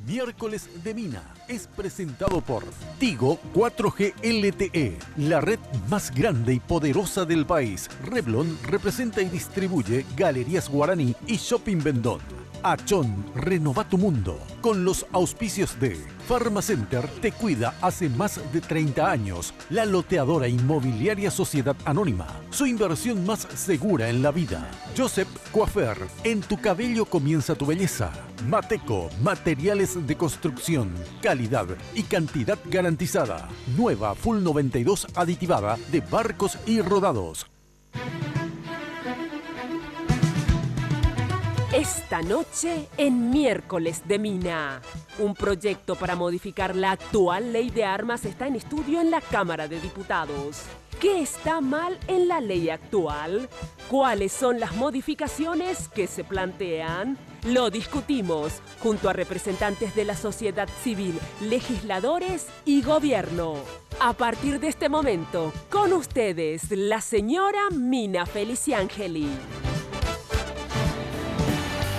Miércoles de Mina es presentado por Tigo 4G LTE, la red más grande y poderosa del país. Revlon representa y distribuye Galerías Guaraní y Shopping Vendón. Achón, renova tu mundo. Con los auspicios de Pharmacenter te cuida hace más de 30 años. La loteadora inmobiliaria Sociedad Anónima. Su inversión más segura en la vida. Joseph Coiffeur. En tu cabello comienza tu belleza. Mateco, materiales de construcción. Calidad y cantidad garantizada. Nueva Full 92 aditivada de barcos y rodados. Esta noche en Miércoles de Mina. Un proyecto para modificar la actual ley de armas está en estudio en la Cámara de Diputados. ¿Qué está mal en la ley actual? ¿Cuáles son las modificaciones que se plantean? Lo discutimos junto a representantes de la sociedad civil, legisladores y gobierno. A partir de este momento, con ustedes, la señora Mina Feliciangeli.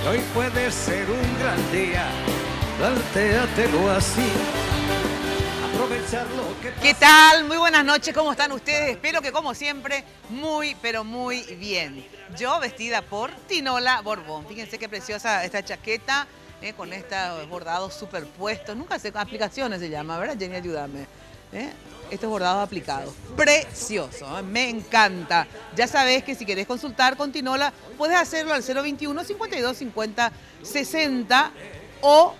Hoy puede ser un gran día, plantéatelo así. Aprovechar lo que pasa. ¿Qué tal? Muy buenas noches, ¿cómo están ustedes? Espero que como siempre, muy pero muy bien. Yo vestida por Tinola Borbón. Fíjense qué preciosa esta chaqueta con estos bordados superpuestos. Nunca sé, aplicaciones se llama, ¿verdad? Jenny, ayúdame. Estos bordados aplicados. Precioso, me encanta. Ya sabes que si querés consultar con Tinola, puedes hacerlo al 021 52 50 60 o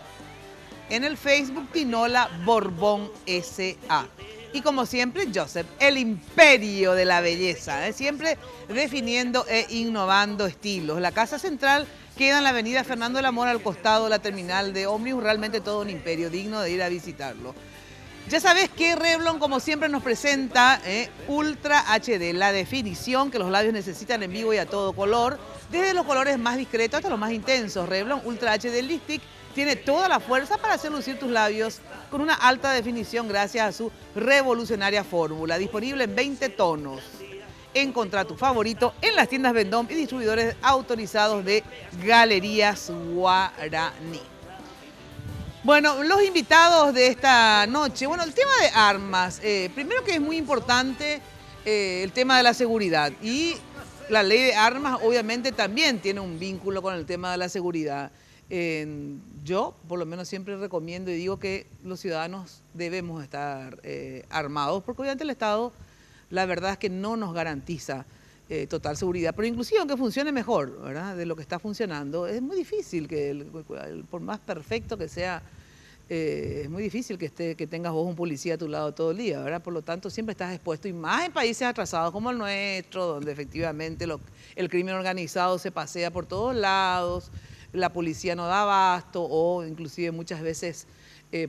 en el Facebook Tinola Borbón S.A. Y como siempre, Joseph, el imperio de la belleza, siempre definiendo e innovando estilos. La casa central queda en la avenida Fernando del Amor, al costado de la terminal de ómnibus. Realmente todo un imperio digno de ir a visitarlo. Ya sabes que Revlon, como siempre, nos presenta Ultra HD, la definición que los labios necesitan en vivo y a todo color, desde los colores más discretos hasta los más intensos. Revlon Ultra HD Lipstick tiene toda la fuerza para hacer lucir tus labios con una alta definición gracias a su revolucionaria fórmula, disponible en 20 tonos. Encontrá tu favorito en las tiendas Vendôme y distribuidores autorizados de Galerías Guaraní. Bueno, los invitados de esta noche, bueno, el tema de armas, primero que es muy importante el tema de la seguridad y la ley de armas obviamente también tiene un vínculo con el tema de la seguridad. Yo por lo menos siempre recomiendo y digo que los ciudadanos debemos estar armados porque obviamente el Estado la verdad es que no nos garantiza total seguridad, pero inclusive aunque funcione mejor, ¿verdad? De lo que está funcionando, es muy difícil que, por más perfecto que sea, es muy difícil que tengas vos un policía a tu lado todo el día, ¿verdad? Por lo tanto, siempre estás expuesto, y más en países atrasados como el nuestro, donde efectivamente el crimen organizado se pasea por todos lados, la policía no da abasto, o inclusive muchas veces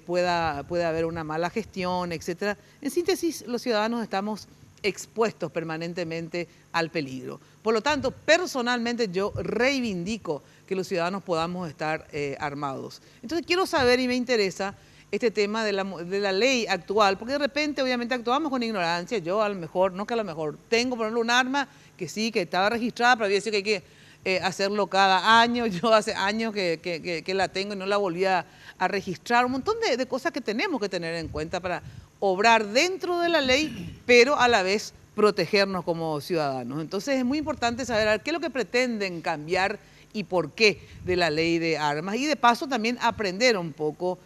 puede haber una mala gestión, etc. En síntesis, los ciudadanos estamos expuestos permanentemente al peligro. Por lo tanto, personalmente yo reivindico que los ciudadanos podamos estar armados. Entonces quiero saber y me interesa este tema de la ley actual, porque de repente obviamente actuamos con ignorancia. Yo a lo mejor, no que a lo mejor, tengo por ejemplo un arma que sí, que estaba registrada, pero había dicho que hay que hacerlo cada año. Yo hace años que la tengo y no la volví a registrar. Un montón de cosas que tenemos que tener en cuenta para obrar dentro de la ley, pero a la vez protegernos como ciudadanos. Entonces es muy importante saber qué es lo que pretenden cambiar y por qué de la ley de armas. Y de paso también aprender un poco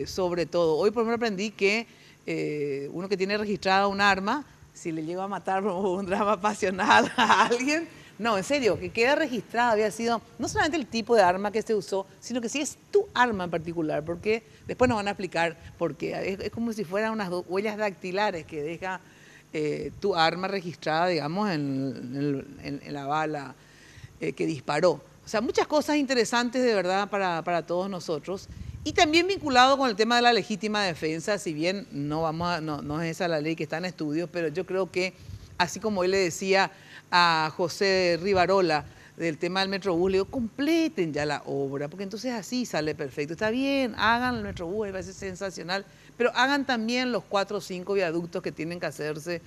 sobre todo. Hoy por ejemplo aprendí que uno que tiene registrada un arma, si le llega a matar por un drama pasional a alguien, no, en serio, que queda registrado, había sido no solamente el tipo de arma que se usó, sino que sí es tu arma en particular, porque después nos van a explicar por qué. Es como si fueran unas huellas dactilares que deja tu arma registrada, digamos, en la bala que disparó. O sea, muchas cosas interesantes de verdad para todos nosotros. Y también vinculado con el tema de la legítima defensa, si bien no es esa la ley que está en estudio, pero yo creo que, así como él le decía a José Rivarola del tema del Metrobús, le digo, completen ya la obra, porque entonces así sale perfecto. Está bien, hagan el Metrobús, me parece sensacional, pero hagan también los 4 o 5 viaductos que tienen que hacerse,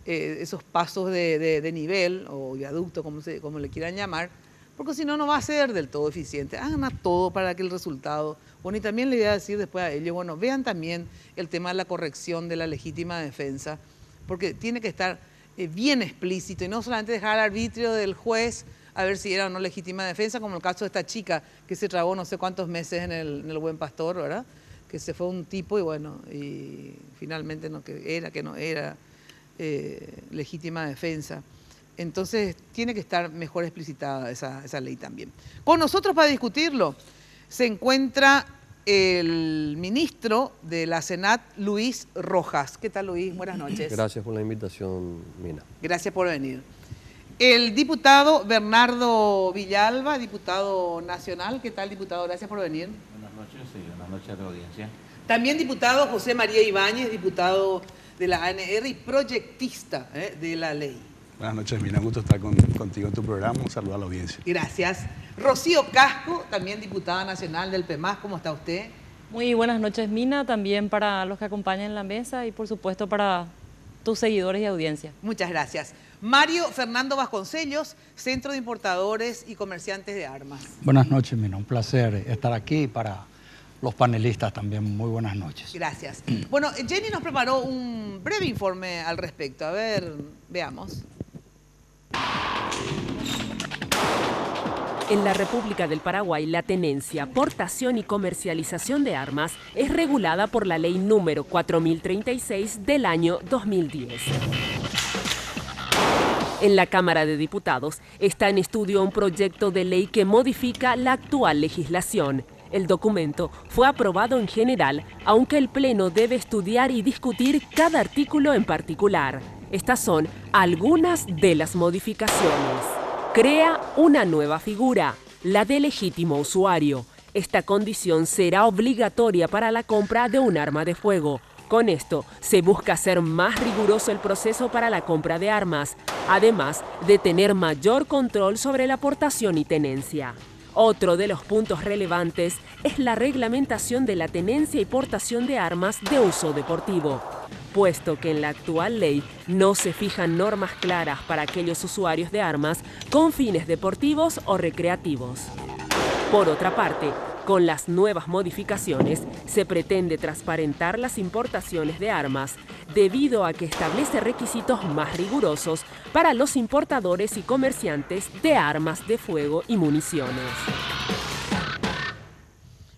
esos pasos de nivel, o viaducto, como le quieran llamar, porque si no, no va a ser del todo eficiente. Hagan a todo para que el resultado... Bueno, y también le voy a decir después a ellos, bueno, vean también el tema de la corrección de la legítima defensa, porque tiene que estar bien explícito y no solamente dejar al arbitrio del juez a ver si era o no legítima defensa, como el caso de esta chica que se trabó no sé cuántos meses en el Buen Pastor, ¿verdad? Que se fue un tipo y bueno, y finalmente no era legítima defensa. Entonces tiene que estar mejor explicitada esa ley también. Con nosotros para discutirlo se encuentra el ministro de la Senat, Luis Rojas. ¿Qué tal, Luis? Buenas noches. Gracias por la invitación, Mina. Gracias por venir. El diputado Bernardo Villalba, diputado nacional. ¿Qué tal, diputado? Gracias por venir. Buenas noches, sí, buenas noches a la audiencia. También diputado José María Ibáñez, diputado de la ANR y proyectista de la ley. Buenas noches, Mina. Un gusto estar contigo en tu programa. Un saludo a la audiencia. Gracias. Rocío Casco, también diputada nacional del PEMAS. ¿Cómo está usted? Muy buenas noches, Mina, también para los que acompañan en la mesa y por supuesto para tus seguidores y audiencia. Muchas gracias. Mario Fernando Vasconcellos, Centro de Importadores y Comerciantes de Armas. Buenas noches, Mina. Un placer estar aquí para los panelistas también. Muy buenas noches. Gracias. Bueno, Jenny nos preparó un breve informe al respecto. A ver, veamos. En la República del Paraguay, la tenencia, portación y comercialización de armas es regulada por la Ley número 4036 del año 2010. En la Cámara de Diputados está en estudio un proyecto de ley que modifica la actual legislación. El documento fue aprobado en general, aunque el Pleno debe estudiar y discutir cada artículo en particular. Estas son algunas de las modificaciones. Crea una nueva figura, la de legítimo usuario. Esta condición será obligatoria para la compra de un arma de fuego. Con esto se busca hacer más riguroso el proceso para la compra de armas, además de tener mayor control sobre la portación y tenencia. Otro de los puntos relevantes es la reglamentación de la tenencia y portación de armas de uso deportivo, puesto que en la actual ley no se fijan normas claras para aquellos usuarios de armas con fines deportivos o recreativos. Por otra parte, con las nuevas modificaciones se pretende transparentar las importaciones de armas, debido a que establece requisitos más rigurosos para los importadores y comerciantes de armas de fuego y municiones.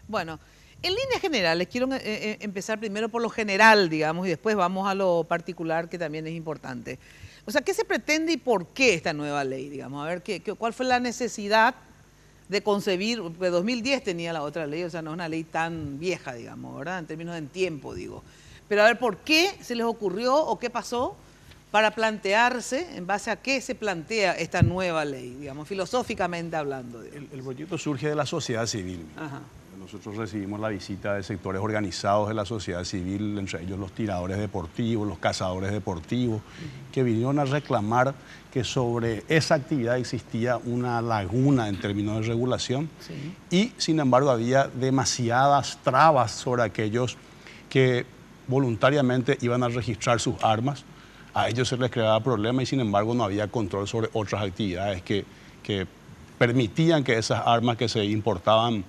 Bueno, en líneas generales, quiero empezar primero por lo general, digamos, y después vamos a lo particular, que también es importante. O sea, ¿qué se pretende y por qué esta nueva ley? Digamos, a ver, ¿cuál fue la necesidad de concebir? Porque 2010 tenía la otra ley, o sea, no es una ley tan vieja, digamos, ¿verdad? En términos de tiempo, digo. Pero a ver, ¿por qué se les ocurrió o qué pasó para plantearse, en base a qué se plantea esta nueva ley, digamos, filosóficamente hablando? El proyecto surge de la sociedad civil. Ajá. Nosotros recibimos la visita de sectores organizados de la sociedad civil, entre ellos los tiradores deportivos, los cazadores deportivos, que vinieron a reclamar que sobre esa actividad existía una laguna en términos de regulación, y sin embargo había demasiadas trabas sobre aquellos que voluntariamente iban a registrar sus armas. A ellos se les creaba problema y sin embargo no había control sobre otras actividades que permitían que esas armas que se importaban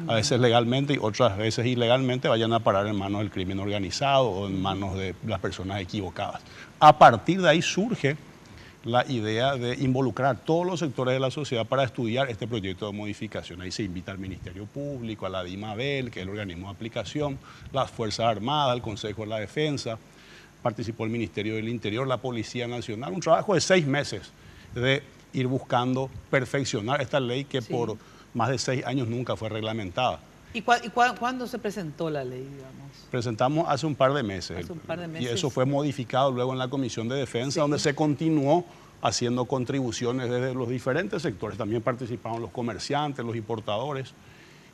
a veces legalmente y otras veces ilegalmente vayan a parar en manos del crimen organizado o en manos de las personas equivocadas. A partir de ahí surge la idea de involucrar a todos los sectores de la sociedad para estudiar este proyecto de modificación. Ahí se invita al Ministerio Público, a la DIMABEL, que es el organismo de aplicación, las Fuerzas Armadas, el Consejo de la Defensa, participó el Ministerio del Interior, la Policía Nacional, un trabajo de 6 meses de ir buscando perfeccionar esta ley que por más de 6 años nunca fue reglamentada. ¿Y cuándo se presentó la ley, digamos? Presentamos hace un par de meses. Hace un par de meses. Y eso fue modificado luego en la Comisión de Defensa, donde se continuó haciendo contribuciones desde los diferentes sectores. También participaron los comerciantes, los importadores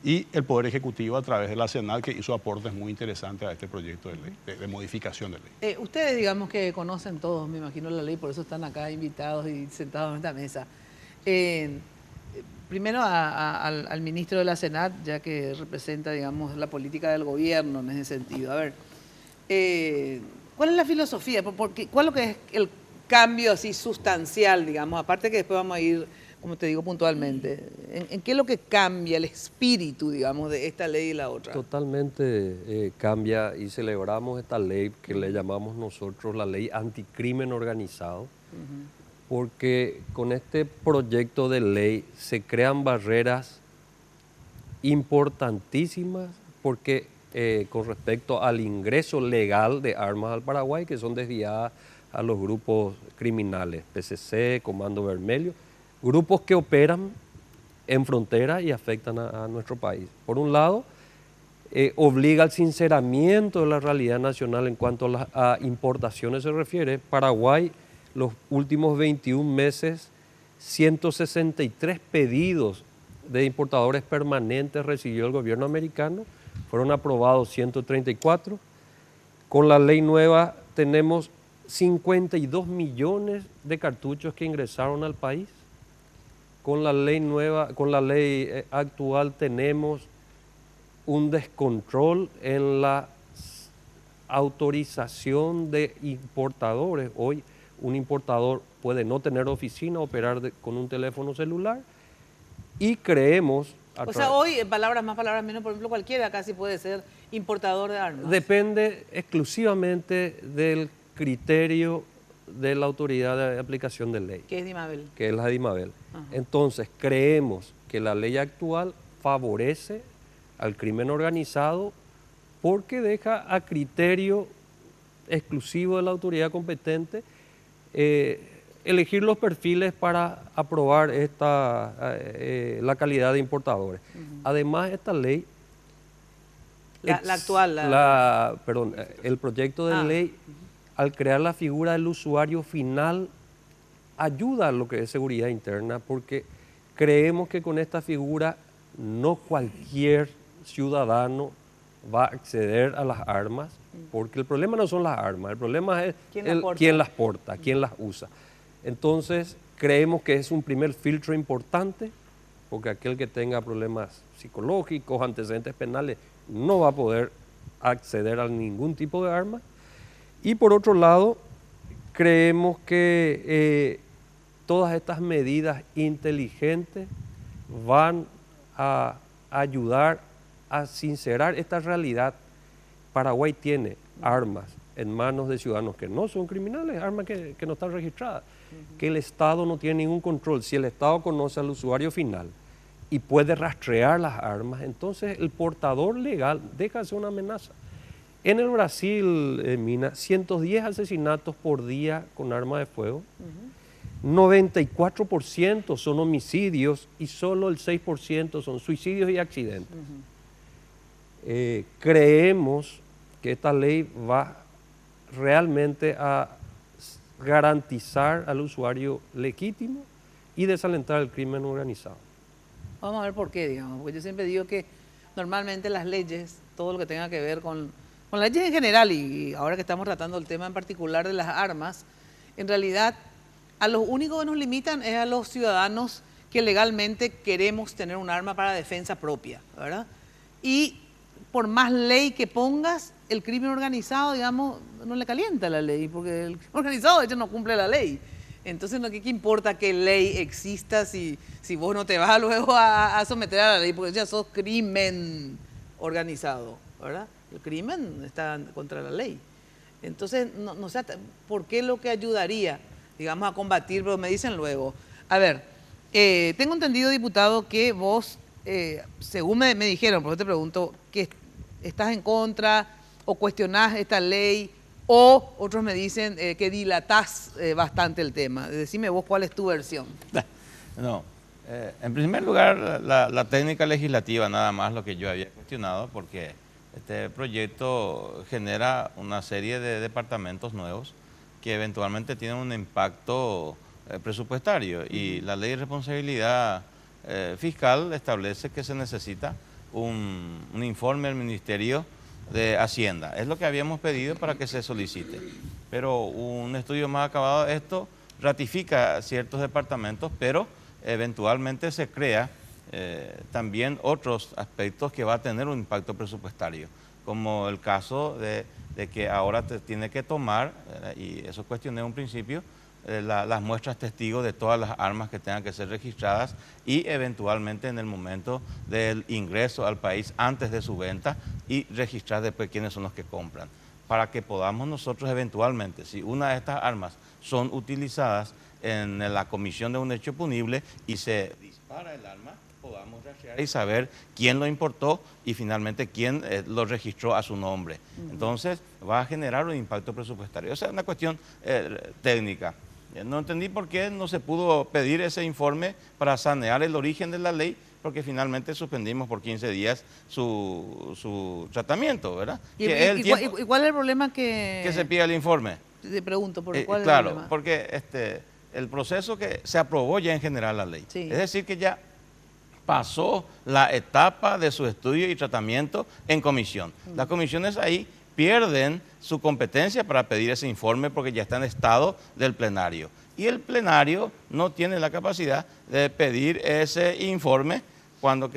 y el Poder Ejecutivo a través de la Senat, que hizo aportes muy interesantes a este proyecto de ley, de modificación de ley. Ustedes, digamos que conocen todos, me imagino, la ley, por eso están acá invitados y sentados en esta mesa. Primero al ministro de la Senat, ya que representa, digamos, la política del gobierno en ese sentido. A ver, ¿cuál es la filosofía? ¿Cuál es lo que es el cambio así sustancial, digamos? Aparte que después vamos a ir como te digo puntualmente? ¿En qué es lo que cambia el espíritu, digamos, de esta ley y la otra? Totalmente cambia y celebramos esta ley que le llamamos nosotros la ley anticrimen organizado, porque con este proyecto de ley se crean barreras importantísimas porque con respecto al ingreso legal de armas al Paraguay que son desviadas a los grupos criminales, PCC, Comando Vermelho, grupos que operan en frontera y afectan a nuestro país. Por un lado, obliga al sinceramiento de la realidad nacional en cuanto a importaciones se refiere. Paraguay, los últimos 21 meses, 163 pedidos de importadores permanentes recibió el gobierno americano, fueron aprobados 134. Con la ley nueva tenemos 52 millones de cartuchos que ingresaron al país. Con la ley nueva, con la ley actual tenemos un descontrol en la autorización de importadores. Hoy un importador puede no tener oficina, operar con un teléfono celular y creemos... O sea, hoy, palabras más, palabras menos, por ejemplo, cualquiera casi puede ser importador de armas. Depende exclusivamente del criterio de la autoridad de aplicación de ley. Que es DIMABEL. Que es la DIMABEL. Ajá. Entonces, creemos que la ley actual favorece al crimen organizado porque deja a criterio exclusivo de la autoridad competente elegir los perfiles para aprobar la calidad de importadores. Además, esta ley... La actual. El proyecto de ley, al crear la figura del usuario final, ayuda a lo que es seguridad interna, porque creemos que con esta figura no cualquier ciudadano va a acceder a las armas, porque el problema no son las armas, el problema es quién las porta, quién las usa. Entonces, creemos que es un primer filtro importante, porque aquel que tenga problemas psicológicos, antecedentes penales, no va a poder acceder a ningún tipo de arma. Y por otro lado, creemos que todas estas medidas inteligentes van a ayudar a sincerar esta realidad. Paraguay tiene armas en manos de ciudadanos que no son criminales, armas que no están registradas, que el Estado no tiene ningún control. Si el Estado conoce al usuario final y puede rastrear las armas, entonces el portador legal deja de ser una amenaza. En el Brasil, Mina, 110 asesinatos por día con arma de fuego, 94% son homicidios y solo el 6% son suicidios y accidentes. Creemos que esta ley va realmente a garantizar al usuario legítimo y desalentar el crimen organizado. Vamos a ver por qué, digamos, porque yo siempre digo que normalmente las leyes, todo lo que tenga que ver con leyes en general, y ahora que estamos tratando el tema en particular de las armas, en realidad a los únicos que nos limitan es a los ciudadanos que legalmente queremos tener un arma para defensa propia, ¿verdad? Y por más ley que pongas, el crimen organizado, digamos, no le calienta la ley, porque el crimen organizado de hecho no cumple la ley. Entonces, ¿qué importa qué ley exista si vos no te vas luego a someter a la ley? Porque ya sos crimen organizado, ¿verdad? El crimen está contra la ley. Entonces, no sé por qué lo que ayudaría, digamos, a combatir, pero me dicen luego. A ver, tengo entendido, diputado, que vos, según me dijeron, por eso te pregunto, que estás en contra o cuestionás esta ley, o otros me dicen que dilatás bastante el tema. Decime vos cuál es tu versión. No, en primer lugar, la técnica legislativa, nada más lo que yo había cuestionado, porque este proyecto genera una serie de departamentos nuevos que eventualmente tienen un impacto presupuestario, y la ley de responsabilidad fiscal establece que se necesita un informe del Ministerio de Hacienda. Es lo que habíamos pedido para que se solicite. Pero un estudio más acabado de esto ratifica ciertos departamentos, pero eventualmente se crea también otros aspectos que va a tener un impacto presupuestario, como el caso de que ahora te tiene que tomar, y eso cuestioné en un principio, las muestras testigos de todas las armas que tengan que ser registradas y eventualmente en el momento del ingreso al país antes de su venta y registrar después quiénes son los que compran, para que podamos nosotros eventualmente, si una de estas armas son utilizadas en la comisión de un hecho punible y se dispara el arma, podamos rastrear y saber quién lo importó y finalmente quién lo registró a su nombre. Entonces va a generar un impacto presupuestario. Esa es una cuestión técnica. No entendí por qué no se pudo pedir ese informe para sanear el origen de la ley, porque finalmente suspendimos por 15 días su tratamiento, ¿verdad? ¿Y cuál es el problema que se pida el informe? Te pregunto, ¿por cuál es el claro, problema? porque el proceso que se aprobó ya en general la ley. Sí. Es decir, que ya pasó la etapa de su estudio y tratamiento en comisión. Las comisiones ahí pierden su competencia para pedir ese informe porque ya está en estado del plenario. Y el plenario no tiene la capacidad de pedir ese informe cuando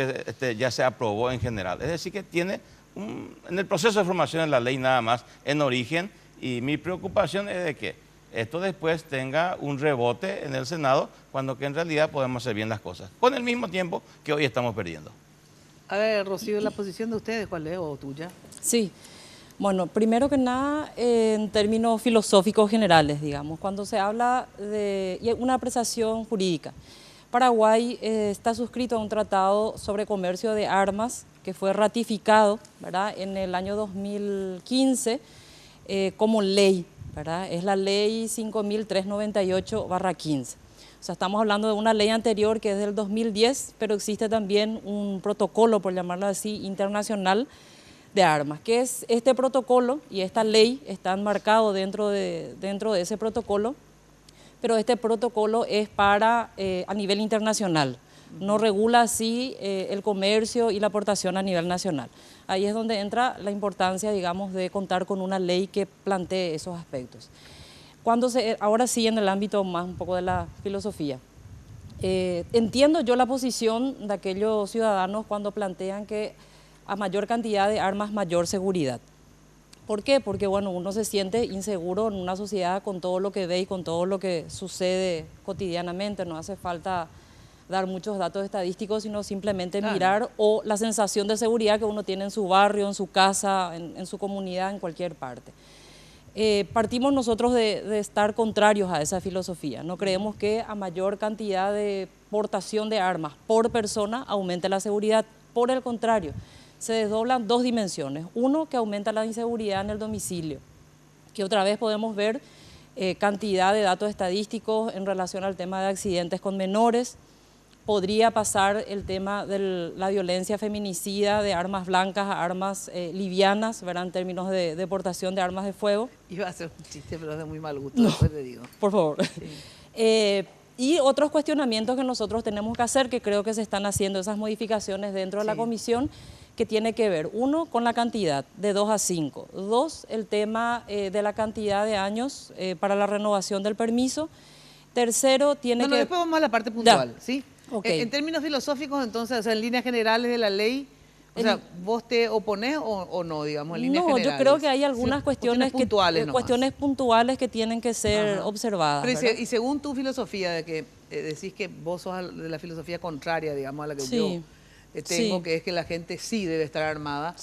ya se aprobó en general. Es decir, que tiene en el proceso de formación de la ley nada más en origen, y mi preocupación es de que esto después tenga un rebote en el Senado cuando que en realidad podemos hacer bien las cosas, con el mismo tiempo que hoy estamos perdiendo. A ver, Rocío, ¿la posición de ustedes cuál es o tuya? Sí, bueno, primero que nada, en términos filosóficos generales, digamos, cuando se habla de una apreciación jurídica, Paraguay está suscrito a un tratado sobre comercio de armas que fue ratificado, ¿verdad?, en el año 2015 como ley, ¿verdad? Es la ley 5.398/15. O sea, estamos hablando de una ley anterior que es del 2010, pero existe también un protocolo, por llamarlo así, internacional de armas, que es este protocolo y esta ley están marcados dentro de ese protocolo, pero este protocolo es para a nivel internacional, no regula así el comercio y la aportación a nivel nacional. Ahí es donde entra la importancia, digamos, de contar con una ley que plantee esos aspectos. Ahora sí, en el ámbito más un poco de la filosofía, entiendo yo la posición de aquellos ciudadanos cuando plantean que a mayor cantidad de armas, mayor seguridad. ¿Por qué? Porque bueno, uno se siente inseguro en una sociedad con todo lo que ve y con todo lo que sucede cotidianamente. No hace falta dar muchos datos estadísticos, sino simplemente mirar o la sensación de seguridad que uno tiene en su barrio, en su casa, en su comunidad, en cualquier parte. Partimos nosotros de estar contrarios a esa filosofía. No creemos que a mayor cantidad de portación de armas por persona aumente la seguridad. Por el contrario, se desdoblan dos dimensiones. Uno, que aumenta la inseguridad en el domicilio, que otra vez podemos ver cantidad de datos estadísticos en relación al tema de accidentes con menores. Podría pasar el tema de la violencia feminicida de armas blancas a armas livianas, ¿verdad?, en términos de deportación de armas de fuego. Iba a hacer un chiste, pero es de muy mal gusto, No, después te digo. Por favor. Sí. Y otros cuestionamientos que nosotros tenemos que hacer, que creo que se están haciendo esas modificaciones dentro de la comisión, que tiene que ver, uno, con la cantidad, de 2 a 5. Dos, el tema de la cantidad de años para la renovación del permiso. Tercero, tiene que... después vamos a la parte puntual, ¿sí? Okay. En términos filosóficos, entonces, o sea, en líneas generales de la ley, o sea, ¿vos te oponés o no, digamos, en líneas generales? No, yo creo que hay algunas cuestiones puntuales que tienen que ser observadas. Pero y según tu filosofía, de que decís que vos sos de la filosofía contraria, digamos, a la que yo tengo, que es que la gente sí debe estar armada,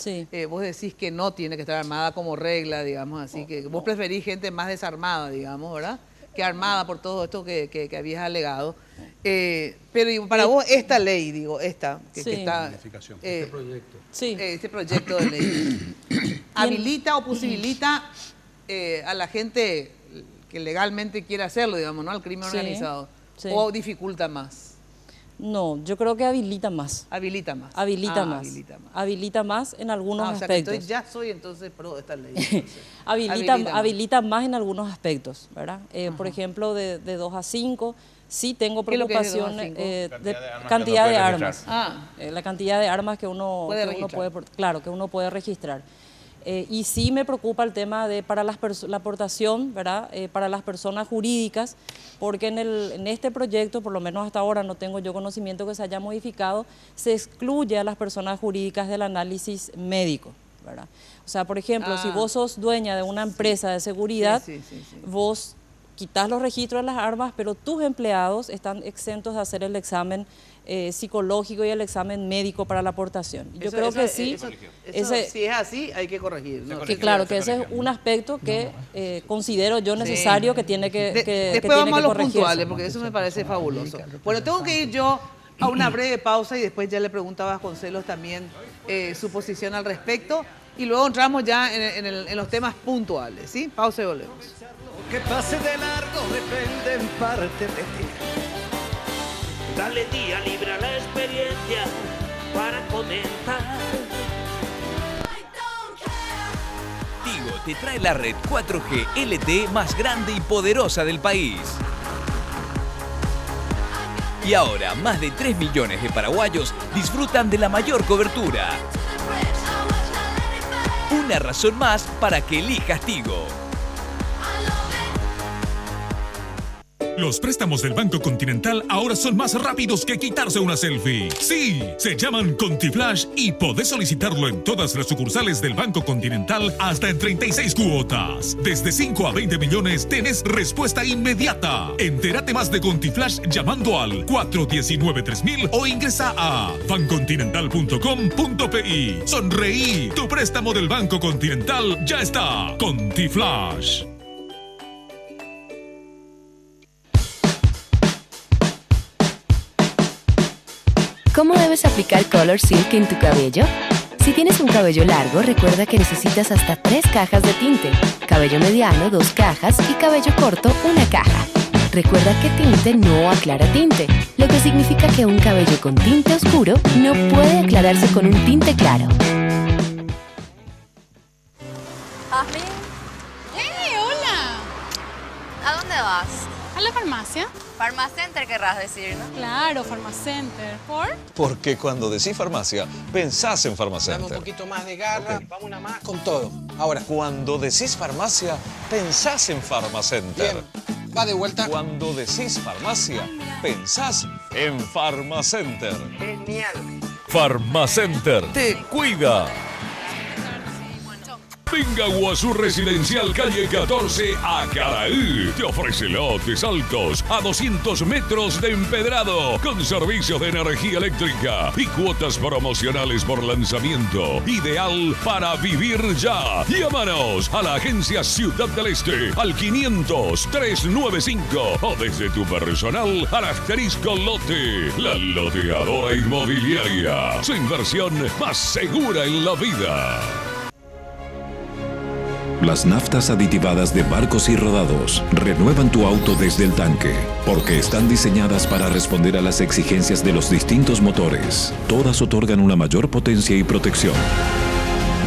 vos decís que no tiene que estar armada como regla, digamos, así que vos preferís gente más desarmada, digamos, ¿verdad?, que armada por todo esto que habías alegado. Pero para vos esta ley, digo, esta, que está... este proyecto. Este proyecto de ley habilita o posibilita a la gente que legalmente quiere hacerlo, digamos, ¿no?, al crimen organizado, o dificulta más. No, yo creo que habilita más. Habilita más. Habilita más en algunos aspectos. O sea, que soy entonces pro de esta ley. habilita más en algunos aspectos, ¿verdad? Por ejemplo, de 2 a 5, sí tengo preocupación de cantidad de armas. La cantidad de armas que uno puede registrar. Y sí me preocupa el tema de la aportación, ¿verdad?, para las personas jurídicas, porque en este proyecto, por lo menos hasta ahora no tengo yo conocimiento que se haya modificado, se excluye a las personas jurídicas del análisis médico, ¿verdad? O sea, por ejemplo, si vos sos dueña de una empresa de seguridad, vos quitas los registros de las armas, pero tus empleados están exentos de hacer el examen psicológico y el examen médico para la aportación. Yo creo que sí. Si es así, hay que corregir. ¿No? Que claro, que ese es un aspecto que considero yo necesario que tiene que después vamos a los corregirse. puntuales, porque eso me parece fabuloso. Bueno, tengo que ir yo a una breve pausa y después ya le pregunto a Vasconcelos también su posición al respecto. Y luego entramos ya en los temas puntuales, ¿sí? Pausa y volvemos. Que pase de largo depende en parte de ti. Dale día libre a la experiencia para comentar. Tigo te trae la red 4G LTE más grande y poderosa del país. Y ahora más de 3 millones de paraguayos disfrutan de la mayor cobertura. Una razón más para que elijas Tigo. Los préstamos del Banco Continental ahora son más rápidos que quitarse una selfie. Sí, se llaman ContiFlash y podés solicitarlo en todas las sucursales del Banco Continental hasta en 36 cuotas. Desde 5 a 20 millones tenés respuesta inmediata. Entérate más de ContiFlash llamando al 419-3000 o ingresa a bancontinental.com.pi. Sonreí, tu préstamo del Banco Continental ya está. ContiFlash. ¿Cómo debes aplicar Color Silk en tu cabello? Si tienes un cabello largo, recuerda que necesitas hasta 3 cajas de tinte. Cabello mediano, 2 cajas y cabello corto, 1 caja. Recuerda que tinte no aclara tinte, lo que significa que un cabello con tinte oscuro no puede aclararse con un tinte claro. Jasmine. ¡Hey, hola! ¿A dónde vas? ¿A la farmacia? Farmacenter querrás decir, ¿no? Claro, Farmacenter. ¿Por? Porque cuando decís farmacia, pensás en Farmacenter. Dame un poquito más de garra, vamos una más con todo. Ahora. Cuando decís farmacia, pensás en Farmacenter. Bien, va de vuelta. Cuando decís farmacia, pensás en Farmacenter. Genial. Farmacenter te cuida. Venga a Guazú Residencial, calle 14, a Caraí. Te ofrece lotes altos a 200 metros de empedrado, con servicios de energía eléctrica y cuotas promocionales por lanzamiento. Ideal para vivir ya. Llámanos a la agencia Ciudad del Este al 500-395 o desde tu personal al asterisco lote. La loteadora inmobiliaria. Su inversión más segura en la vida. Las naftas aditivadas de Barcos y Rodados renuevan tu auto desde el tanque, porque están diseñadas para responder a las exigencias de los distintos motores. Todas otorgan una mayor potencia y protección.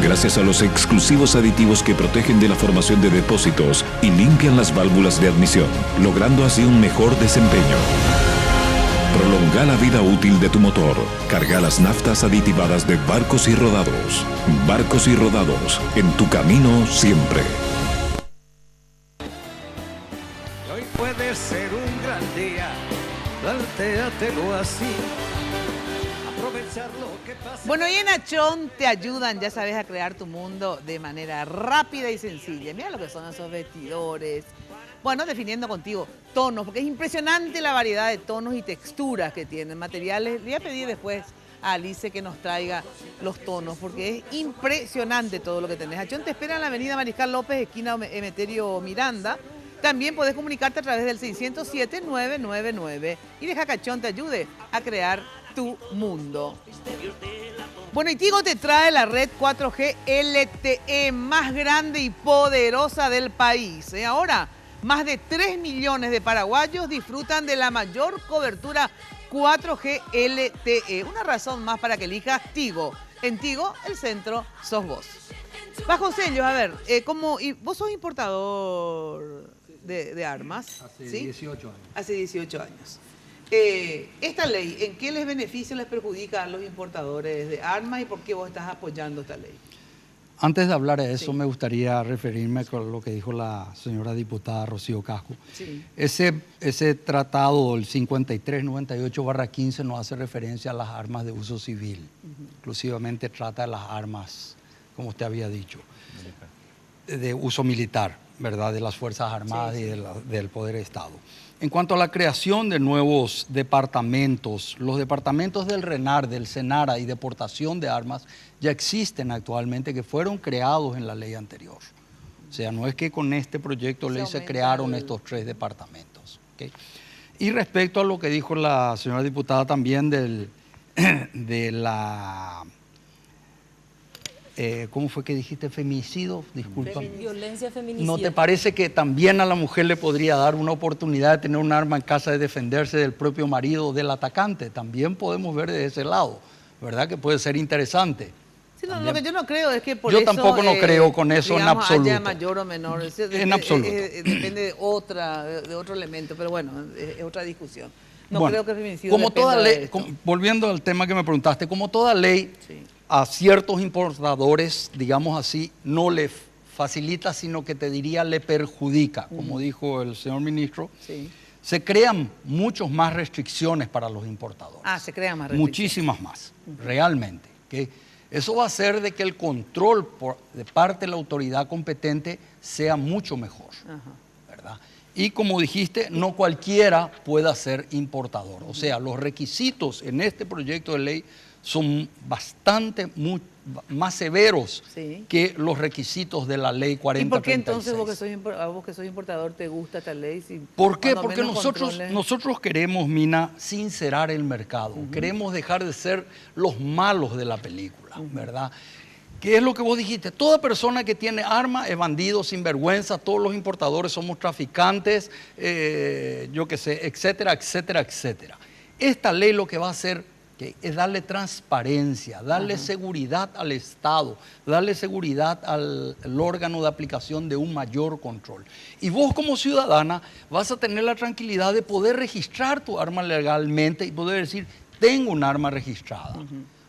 Gracias a los exclusivos aditivos que protegen de la formación de depósitos y limpian las válvulas de admisión, logrando así un mejor desempeño. Prolonga la vida útil de tu motor. Carga las naftas aditivadas de Barcos y Rodados. Barcos y Rodados, en tu camino siempre. Hoy puede ser un gran día, plantéatelo así. Aprovechar lo que pasa. Bueno, y en Achón te ayudan, ya sabes, a crear tu mundo de manera rápida y sencilla. Mira lo que son esos vestidores. Bueno, definiendo contigo tonos, porque es impresionante la variedad de tonos y texturas que tienen, materiales. Le voy a pedir después a Alice que nos traiga los tonos, porque es impresionante todo lo que tenés. Achón te espera en la avenida Mariscal López, esquina Emeterio Miranda. También podés comunicarte a través del 607-999 y deja que Achón te ayude a crear tu mundo. Bueno, y Tigo te trae la red 4G LTE más grande y poderosa del país. Ahora, más de 3 millones de paraguayos disfrutan de la mayor cobertura 4G LTE. Una razón más para que elijas Tigo. En Tigo, el centro sos vos. Vasconcelos, a ver, vos sos importador de armas. Hace ¿sí? 18 años. Hace 18 años. Esta ley, ¿en qué les beneficia o les perjudica a los importadores de armas y por qué vos estás apoyando esta ley? Antes de hablar de eso, me gustaría referirme con lo que dijo la señora diputada Rocío Casco. Sí. Ese tratado, el 5398/15, no hace referencia a las armas de uso civil. Exclusivamente trata de las armas, como usted había dicho, de uso militar. ¿verdad?, de las Fuerzas Armadas y del Poder Estado. En cuanto a la creación de nuevos departamentos, los departamentos del RENAR, del SENARA y deportación de armas ya existen actualmente, que fueron creados en la ley anterior. O sea, no es que con este proyecto de ley se crearon estos 3 departamentos. ¿Okay? Y respecto a lo que dijo la señora diputada también de la... ¿cómo fue que dijiste? Femicidio, disculpa. Violencia feminicida. ¿No te parece que también a la mujer le podría dar una oportunidad de tener un arma en casa, de defenderse del propio marido o del atacante? También podemos ver de ese lado, ¿verdad? Que puede ser interesante. Sí, no, lo que yo no creo es que por yo eso... tampoco no creo con eso, digamos, en absoluto. Haya mayor o menor. En absoluto. Depende de otro elemento, pero bueno, es otra discusión. No bueno, creo que el feminicidio como toda ley, de volviendo al tema que me preguntaste, como toda ley, a ciertos importadores, digamos así, no le facilita, sino que te diría le perjudica, como dijo el señor ministro. Sí. Se crean muchas más restricciones para los importadores. Ah, se crean más restricciones. Muchísimas más, realmente. ¿Okay? Eso va a hacer de que el control de parte de la autoridad competente sea mucho mejor, ¿verdad? Y como dijiste, no cualquiera pueda ser importador. O sea, los requisitos en este proyecto de ley son bastante más severos que los requisitos de la ley 4036. ¿Y por qué entonces vos que sos importador te gusta esta ley? ¿Por qué? Porque nosotros queremos, Mina, sincerar el mercado. Queremos dejar de ser los malos de la película, ¿verdad? ¿Qué es lo que vos dijiste? Toda persona que tiene arma es bandido, sinvergüenza, todos los importadores somos traficantes, yo qué sé, etcétera, etcétera, etcétera. Esta ley lo que va a hacer es darle transparencia, darle seguridad al Estado, darle seguridad al órgano de aplicación de un mayor control. Y vos como ciudadana vas a tener la tranquilidad de poder registrar tu arma legalmente y poder decir, tengo un arma registrada,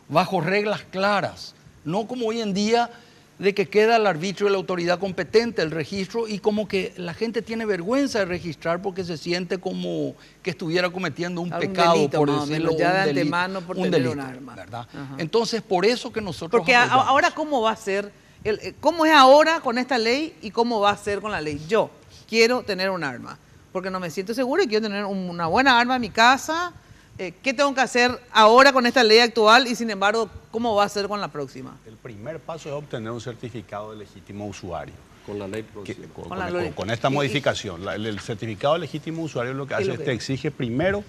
bajo reglas claras. No como hoy en día, de que queda al arbitrio de la autoridad competente el registro y como que la gente tiene vergüenza de registrar porque se siente como que estuviera cometiendo un pecado, delito, por decirlo, ya de antemano por tener un arma. ¿Verdad? Entonces, por eso que nosotros porque apoyamos. Ahora, ¿cómo va a ser? ¿Cómo es ahora con esta ley y cómo va a ser con la ley? Yo quiero tener un arma porque no me siento seguro y quiero tener una buena arma en mi casa. ¿Qué tengo que hacer ahora con esta ley actual y, sin embargo, cómo va a ser con la próxima? El primer paso es obtener un certificado de legítimo usuario. Con la ley con esta modificación. El certificado de legítimo usuario lo que hace es te exige primero